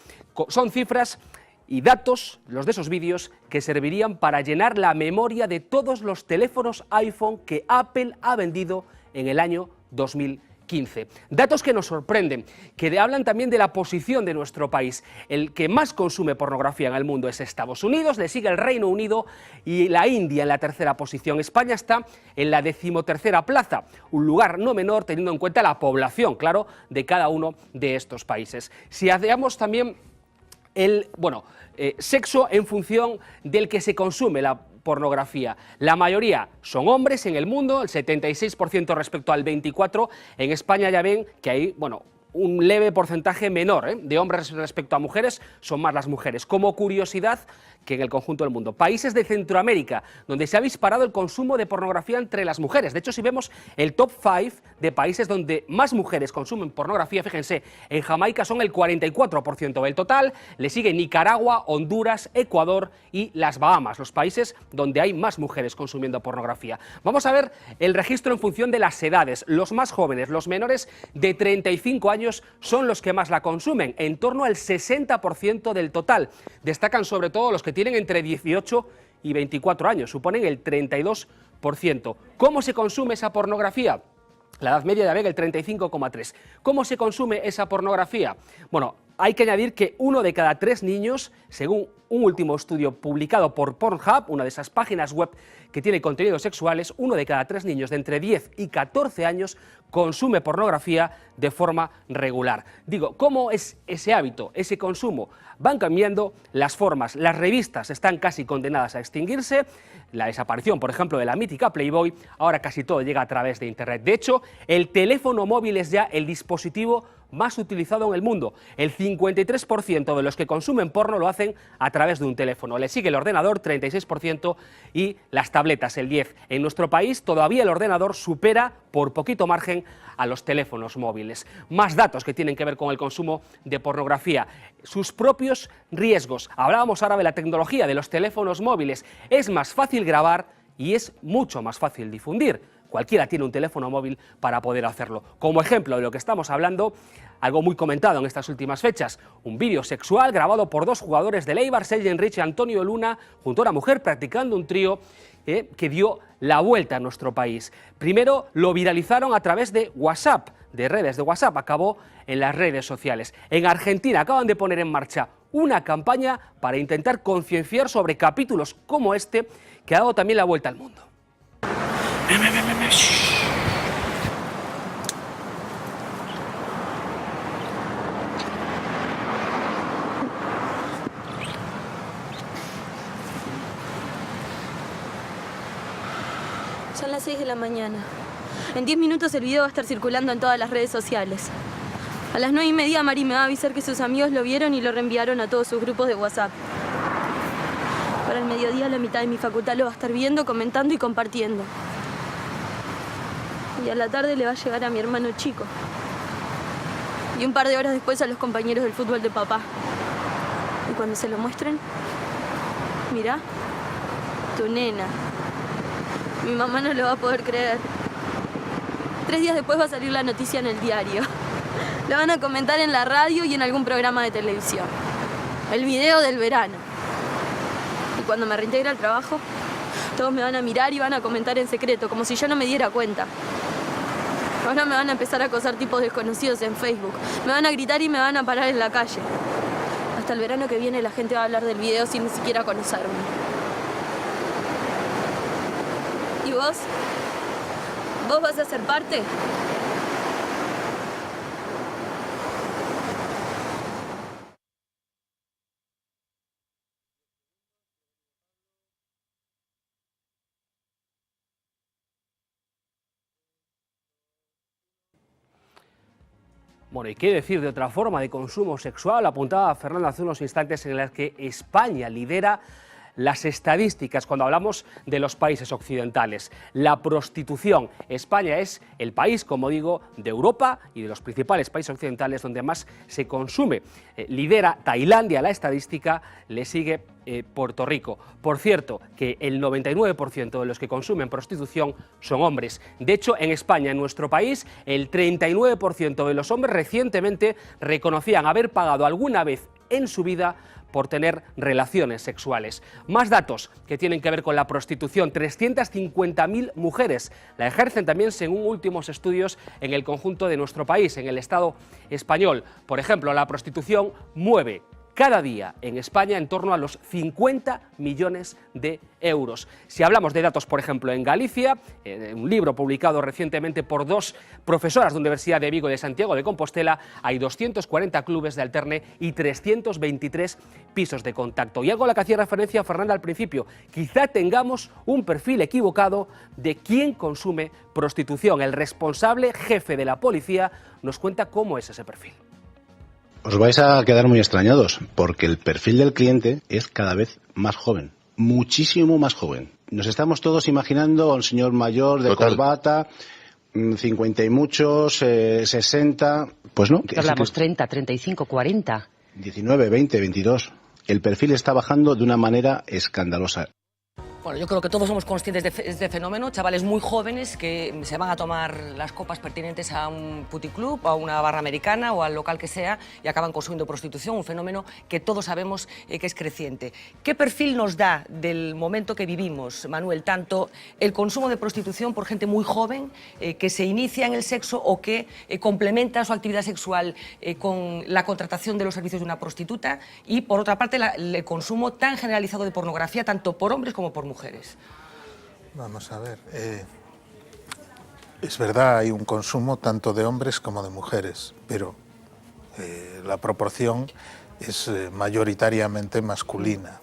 Son cifras y datos, los de esos vídeos, que servirían para llenar la memoria de todos los teléfonos iPhone que Apple ha vendido en el año 2015. Datos que nos sorprenden, que hablan también de la posición de nuestro país. El que más consume pornografía en el mundo es Estados Unidos, le sigue el Reino Unido y la India en la tercera posición. España está en la 13ª plaza, un lugar no menor teniendo en cuenta la población, claro, de cada uno de estos países. Si hacemos también el sexo en función del que se consume la pornografía. La mayoría son hombres en el mundo, el 76% respecto al 24%. En España ya ven que hay, un leve porcentaje menor de hombres respecto a mujeres, son más las mujeres. Como curiosidad, que en el conjunto del mundo. Países de Centroamérica, donde se ha disparado el consumo de pornografía entre las mujeres. De hecho, si vemos el top 5 de países donde más mujeres consumen pornografía, fíjense, en Jamaica son el 44% del total, le sigue Nicaragua, Honduras, Ecuador y las Bahamas, los países donde hay más mujeres consumiendo pornografía. Vamos a ver el registro en función de las edades. Los más jóvenes, los menores de 35 años, son los que más la consumen, en torno al 60% del total. Destacan sobre todo los que tienen entre 18 y 24 años, suponen el 32%. ¿Cómo se consume esa pornografía? La edad media ya ven el 35,3. ¿Cómo se consume esa pornografía? Bueno, hay que añadir que 1 de cada 3 niños, según un último estudio publicado por Pornhub, una de esas páginas web que tiene contenidos sexuales, 1 de cada 3 niños de entre 10 y 14 años consume pornografía de forma regular. Digo, ¿cómo es ese hábito, ese consumo? Van cambiando las formas, las revistas están casi condenadas a extinguirse, la desaparición, por ejemplo, de la mítica Playboy, ahora casi todo llega a través de Internet. De hecho, el teléfono móvil es ya el dispositivo más utilizado en el mundo. El 53% de los que consumen porno lo hacen a través de un teléfono. Le sigue el ordenador, 36%, y las tabletas, el 10%. En nuestro país todavía el ordenador supera por poquito margen a los teléfonos móviles. Más datos que tienen que ver con el consumo de pornografía. Sus propios riesgos. Hablábamos ahora de la tecnología, de los teléfonos móviles. Es más fácil grabar y es mucho más fácil difundir. Cualquiera tiene un teléfono móvil para poder hacerlo. Como ejemplo de lo que estamos hablando, algo muy comentado en estas últimas fechas, un vídeo sexual grabado por 2 jugadores del Eibar, Sergi Enrich y Antonio Luna, junto a una mujer practicando un trío que dio la vuelta a nuestro país. Primero lo viralizaron a través de WhatsApp, de redes de WhatsApp, acabó en las redes sociales. En Argentina acaban de poner en marcha una campaña para intentar concienciar sobre capítulos como este, que ha dado también la vuelta al mundo. Son las 6 de la mañana. En 10 minutos el video va a estar circulando en todas las redes sociales. A las 9:30 Mari me va a avisar que sus amigos lo vieron y lo reenviaron a todos sus grupos de WhatsApp. Para el mediodía la mitad de mi facultad lo va a estar viendo, comentando y compartiendo. Y a la tarde le va a llegar a mi hermano chico. Y un par de horas después a los compañeros del fútbol de papá. Y cuando se lo muestren, mirá, tu nena. Mi mamá no lo va a poder creer. 3 días después va a salir la noticia en el diario. Lo van a comentar en la radio y en algún programa de televisión. El video del verano. Y cuando me reintegre al trabajo, todos me van a mirar y van a comentar en secreto, como si yo no me diera cuenta. Ahora me van a empezar a acosar tipos desconocidos en Facebook. Me van a gritar y me van a parar en la calle. Hasta el verano que viene la gente va a hablar del video sin ni siquiera conocerme. ¿Y vos? ¿Vos vas a ser parte? Bueno, ¿y qué decir de otra forma de consumo sexual? Apuntaba Fernanda hace unos instantes en las que España lidera las estadísticas cuando hablamos de los países occidentales. La prostitución. España es el país, como digo, de Europa y de los principales países occidentales donde más se consume. Lidera Tailandia la estadística, le sigue Puerto Rico. Por cierto, que el 99% de los que consumen prostitución son hombres. De hecho, en España, en nuestro país, el 39% de los hombres recientemente reconocían haber pagado alguna vez en su vida por tener relaciones sexuales. Más datos que tienen que ver con la prostitución. 350.000 mujeres la ejercen también según últimos estudios en el conjunto de nuestro país, en el Estado español. Por ejemplo, la prostitución mueve cada día en España en torno a los 50 millones de euros. Si hablamos de datos, por ejemplo, en Galicia, un libro publicado recientemente por 2 profesoras de Universidad de Vigo y de Santiago de Compostela, hay 240 clubes de alterne y 323 pisos de contacto. Y algo a la que hacía referencia Fernanda al principio, quizá tengamos un perfil equivocado de quién consume prostitución. El responsable jefe de la policía nos cuenta cómo es ese perfil. Os vais a quedar muy extrañados, porque el perfil del cliente es cada vez más joven, muchísimo más joven. Nos estamos todos imaginando a un señor mayor de corbata, 50 y muchos, 60, pues no. Hablamos 30, 35, 40. 19, 20, 22. El perfil está bajando de una manera escandalosa. Bueno, yo creo que todos somos conscientes de este fenómeno, chavales muy jóvenes que se van a tomar las copas pertinentes a un puticlub, a una barra americana o al local que sea y acaban consumiendo prostitución, un fenómeno que todos sabemos que es creciente. ¿Qué perfil nos da del momento que vivimos, Manuel, tanto el consumo de prostitución por gente muy joven que se inicia en el sexo o que complementa su actividad sexual con la contratación de los servicios de una prostituta y, por otra parte, el consumo tan generalizado de pornografía tanto por hombres como por mujeres? Vamos a ver, es verdad, hay un consumo tanto de hombres como de mujeres, pero la proporción es mayoritariamente masculina.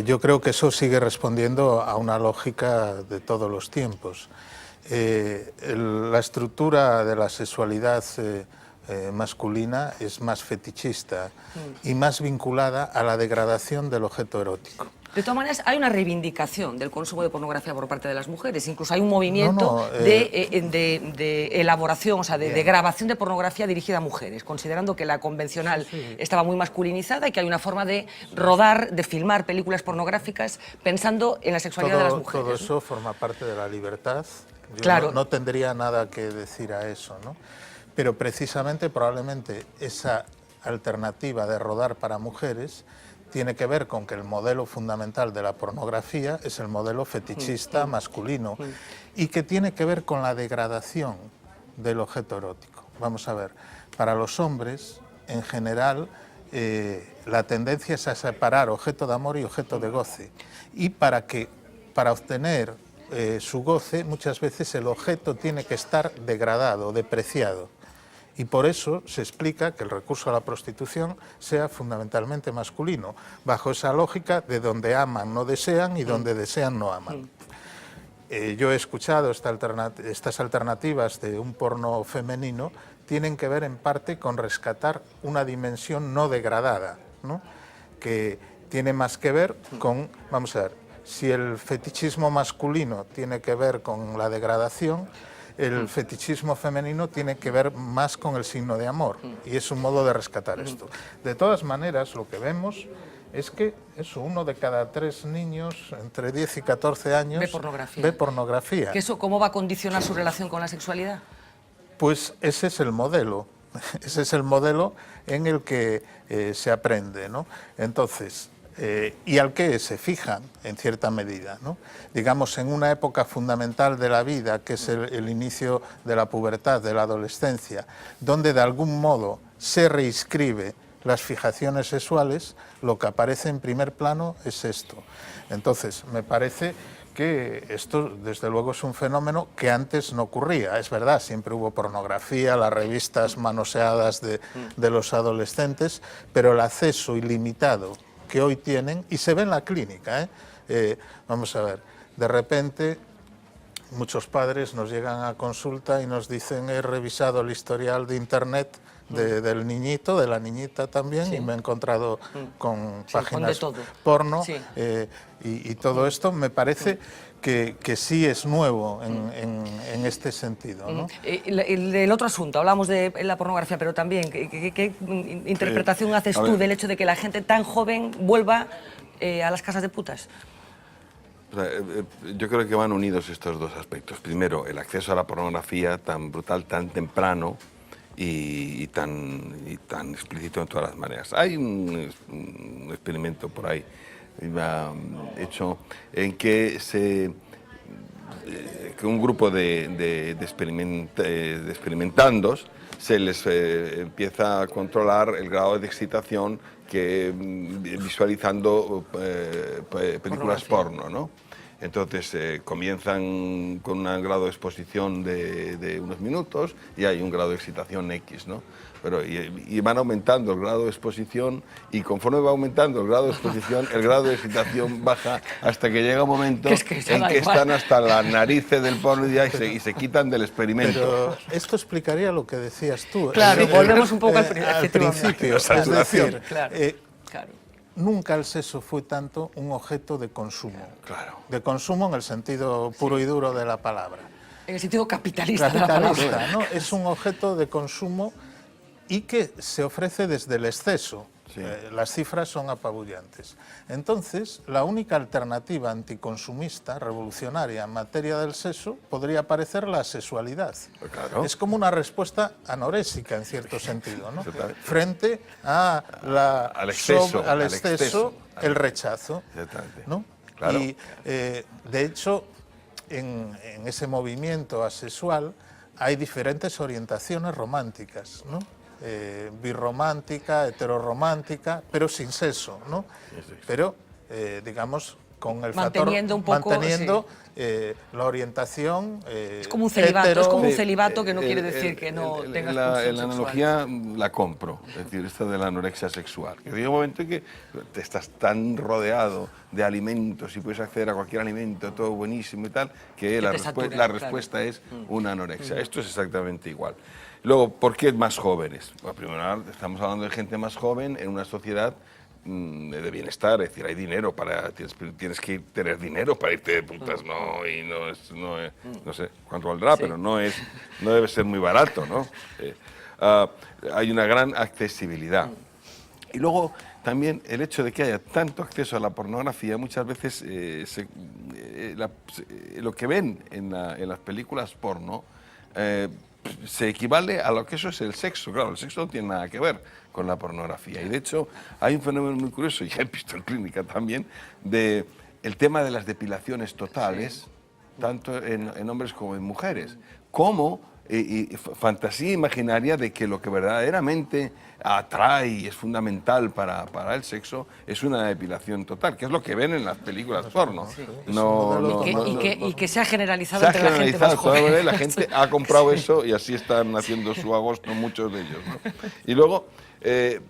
Yo creo que eso sigue respondiendo a una lógica de todos los tiempos. La estructura de la sexualidad masculina es más fetichista y más vinculada a la degradación del objeto erótico. De todas maneras, hay una reivindicación del consumo de pornografía por parte de las mujeres. Incluso hay un movimiento de elaboración, o sea, de grabación de pornografía dirigida a mujeres, considerando que la convencional estaba muy masculinizada y que hay una forma de rodar, de filmar películas pornográficas pensando en la sexualidad de las mujeres. Todo eso forma parte de la libertad. Yo claro. no tendría nada que decir a eso, ¿no? Pero precisamente, probablemente, esa alternativa de rodar para mujeres tiene que ver con que el modelo fundamental de la pornografía es el modelo fetichista masculino y que tiene que ver con la degradación del objeto erótico. Vamos a ver, para los hombres, en general, la tendencia es a separar objeto de amor y objeto de goce. Y para obtener su goce, muchas veces el objeto tiene que estar degradado, depreciado. Y por eso se explica que el recurso a la prostitución sea fundamentalmente masculino, bajo esa lógica de donde aman no desean y donde desean no aman. yo he escuchado estas alternativas de un porno femenino, tienen que ver en parte con rescatar una dimensión no degradada, ¿no? Que tiene más que ver con, vamos a ver, si el fetichismo masculino tiene que ver con la degradación, el fetichismo femenino tiene que ver más con el signo de amor, y es un modo de rescatar esto. De todas maneras, lo que vemos es que uno de cada 3 niños entre 10 y 14 años ve pornografía. ¿Que eso cómo va a condicionar su relación con la sexualidad? Pues ese es el modelo. Ese es el modelo en el que se aprende, ¿no? Entonces, y al que se fijan en cierta medida, ¿no? Digamos, en una época fundamental de la vida, que es el inicio de la pubertad, de la adolescencia, donde de algún modo se reinscribe las fijaciones sexuales, lo que aparece en primer plano es esto. Entonces, me parece que esto, desde luego, es un fenómeno que antes no ocurría. Es verdad, siempre hubo pornografía, las revistas manoseadas de los adolescentes, pero el acceso ilimitado que hoy tienen, y se ve en la clínica, vamos a ver, de repente muchos padres nos llegan a consulta y nos dicen: he revisado el historial de internet del niñito, de la niñita también, y me he encontrado con páginas porno, y todo esto me parece que sí es nuevo en este sentido, ¿no? El otro asunto, hablamos de la pornografía, pero también, ¿qué interpretación haces tú del hecho de que la gente tan joven vuelva a las casas de putas? Yo creo que van unidos estos dos aspectos. Primero, el acceso a la pornografía tan brutal, tan temprano, y tan explícito en todas las maneras. Hay un experimento por ahí hecho en que que un grupo de experimentandos se les empieza a controlar el grado de excitación que visualizando películas porno, ¿no? Entonces comienzan con un grado de exposición de unos minutos y hay un grado de excitación X, ¿no? Pero, y van aumentando el grado de exposición, y conforme va aumentando el grado de exposición, el grado de excitación baja hasta que llega un momento en que están hasta las narices del porno y se quitan del experimento. Pero esto explicaría lo que decías tú. Claro, volvemos un poco al principio. Es decir, claro. Nunca el sexo fue tanto un objeto de consumo. Claro. De consumo en el sentido puro y duro de la palabra. En el sentido capitalista de la palabra. ¿No? Es un objeto de consumo y que se ofrece desde el exceso. Sí. Las cifras son apabullantes. Entonces, la única alternativa anticonsumista, revolucionaria en materia del sexo, podría parecer la sexualidad. Claro. Es como una respuesta anorésica, en cierto sentido, ¿no? Frente a al exceso, el rechazo, ¿no? Claro. Y, de hecho, en ese movimiento asexual hay diferentes orientaciones románticas, ¿no? Birromántica, heteroromántica, pero sin sexo, ¿no? Pero, digamos, con el manteniendo la orientación es como un celibato, es como un celibato que no quiere decir que no tengas la analogía la compro, es decir, esta de la anorexia sexual, que llega un momento en que te estás tan rodeado de alimentos y puedes acceder a cualquier alimento, todo buenísimo y tal, que la respuesta es una anorexia. Esto es exactamente igual. Luego, ¿por qué más jóvenes? Bueno, primero, estamos hablando de gente más joven en una sociedad de bienestar, es decir, hay dinero tienes que tener dinero para irte de putas, ¿no? Y no sé cuánto valdrá, pero no debe ser muy barato, ¿no? Hay una gran accesibilidad. Y luego, también, el hecho de que haya tanto acceso a la pornografía, muchas veces lo que ven en las películas porno se equivale a lo que eso es el sexo. Claro, el sexo no tiene nada que ver con la pornografía. Y de hecho hay un fenómeno muy curioso, y he visto en clínica también, de el tema de las depilaciones totales, tanto en hombres como en mujeres, como fantasía imaginaria de que lo que verdaderamente atrae y es fundamental para el sexo es una depilación total, que es lo que ven en las películas porno. Sí. Y que se ha generalizado entre la gente más joven. La gente ha comprado eso y así están haciendo su agosto muchos de ellos, ¿no? Y luego, es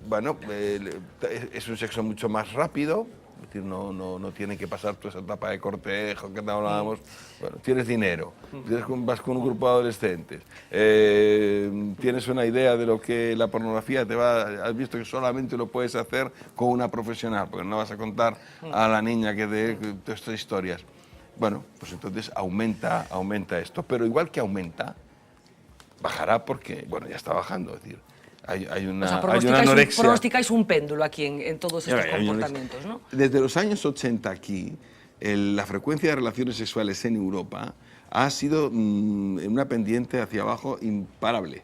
un sexo mucho más rápido, Es decir, no tiene que pasar toda esa etapa de cortejo que hablábamos. Bueno, tienes dinero, vas con un grupo de adolescentes, tienes una idea de lo que la pornografía has visto que solamente lo puedes hacer con una profesional, porque no vas a contar a la niña que de todas estas historias. Bueno, pues entonces aumenta esto, pero igual que aumenta, bajará porque, bueno, ya está bajando, es decir, hay una anorexia. Pronosticáis un péndulo aquí en todos estos comportamientos, ¿no? Desde los años 80 aquí, la frecuencia de relaciones sexuales en Europa ha sido una pendiente hacia abajo imparable.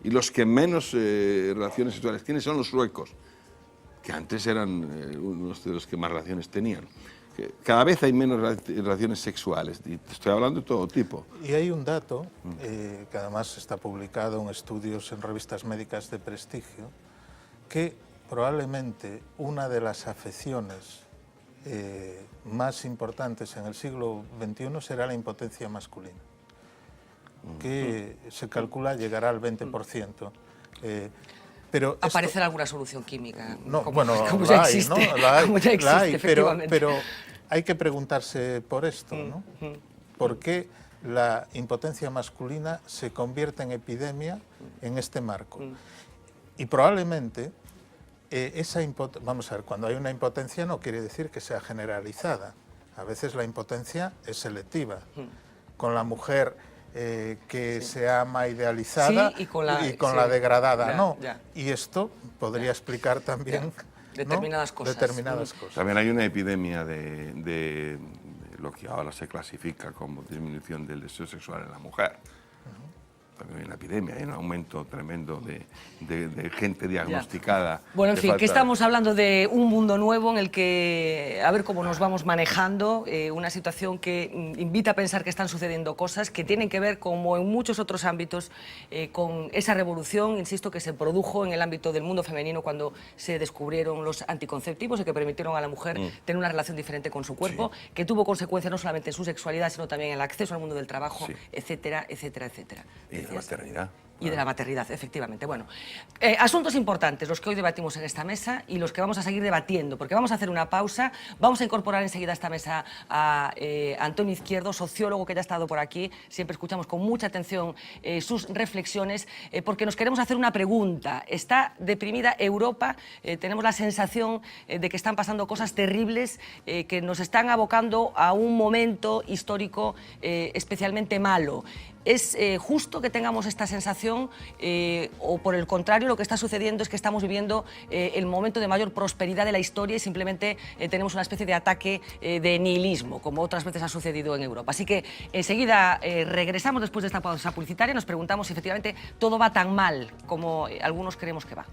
Y los que menos relaciones sexuales tienen son los suecos, que antes eran unos de los que más relaciones tenían. Cada vez hay menos relaciones sexuales, y te estoy hablando de todo tipo. Y hay un dato, que además está publicado en estudios en revistas médicas de prestigio, que probablemente una de las afecciones más importantes en el siglo XXI será la impotencia masculina, que se calcula llegará al 20%. Pero ¿aparecerá alguna solución química? No, como, bueno, como ya existe, ¿no? La hay, efectivamente. pero hay que preguntarse por esto, ¿no? ¿Por qué la impotencia masculina se convierte en epidemia en este marco? Y probablemente vamos a ver, cuando hay una impotencia no quiere decir que sea generalizada. A veces la impotencia es selectiva. Con la mujer que se ama idealizada y con la degradada, ¿no? Y esto podría explicar también determinadas cosas. También hay una epidemia de lo que ahora se clasifica como disminución del deseo sexual en la mujer. También hay una epidemia, hay un aumento tremendo de gente diagnosticada. Bueno, en fin, que estamos hablando de un mundo nuevo en el que a ver cómo nos vamos manejando, una situación que invita a pensar que están sucediendo cosas que tienen que ver, como en muchos otros ámbitos, con esa revolución, insisto, que se produjo en el ámbito del mundo femenino cuando se descubrieron los anticonceptivos y que permitieron a la mujer tener una relación diferente con su cuerpo, que tuvo consecuencias no solamente en su sexualidad, sino también en el acceso al mundo del trabajo, etcétera, etcétera, etcétera. Y de la maternidad. Y de la maternidad, efectivamente. Bueno, asuntos importantes los que hoy debatimos en esta mesa y los que vamos a seguir debatiendo, porque vamos a hacer una pausa, vamos a incorporar enseguida a esta mesa a Antonio Izquierdo, sociólogo que ya ha estado por aquí, siempre escuchamos con mucha atención sus reflexiones, porque nos queremos hacer una pregunta. ¿Está deprimida Europa? Tenemos la sensación de que están pasando cosas terribles que nos están abocando a un momento histórico especialmente malo. ¿Es justo que tengamos esta sensación o por el contrario lo que está sucediendo es que estamos viviendo el momento de mayor prosperidad de la historia y simplemente tenemos una especie de ataque de nihilismo, como otras veces ha sucedido en Europa? Así que enseguida regresamos después de esta pausa publicitaria y nos preguntamos si efectivamente todo va tan mal como algunos creemos que va.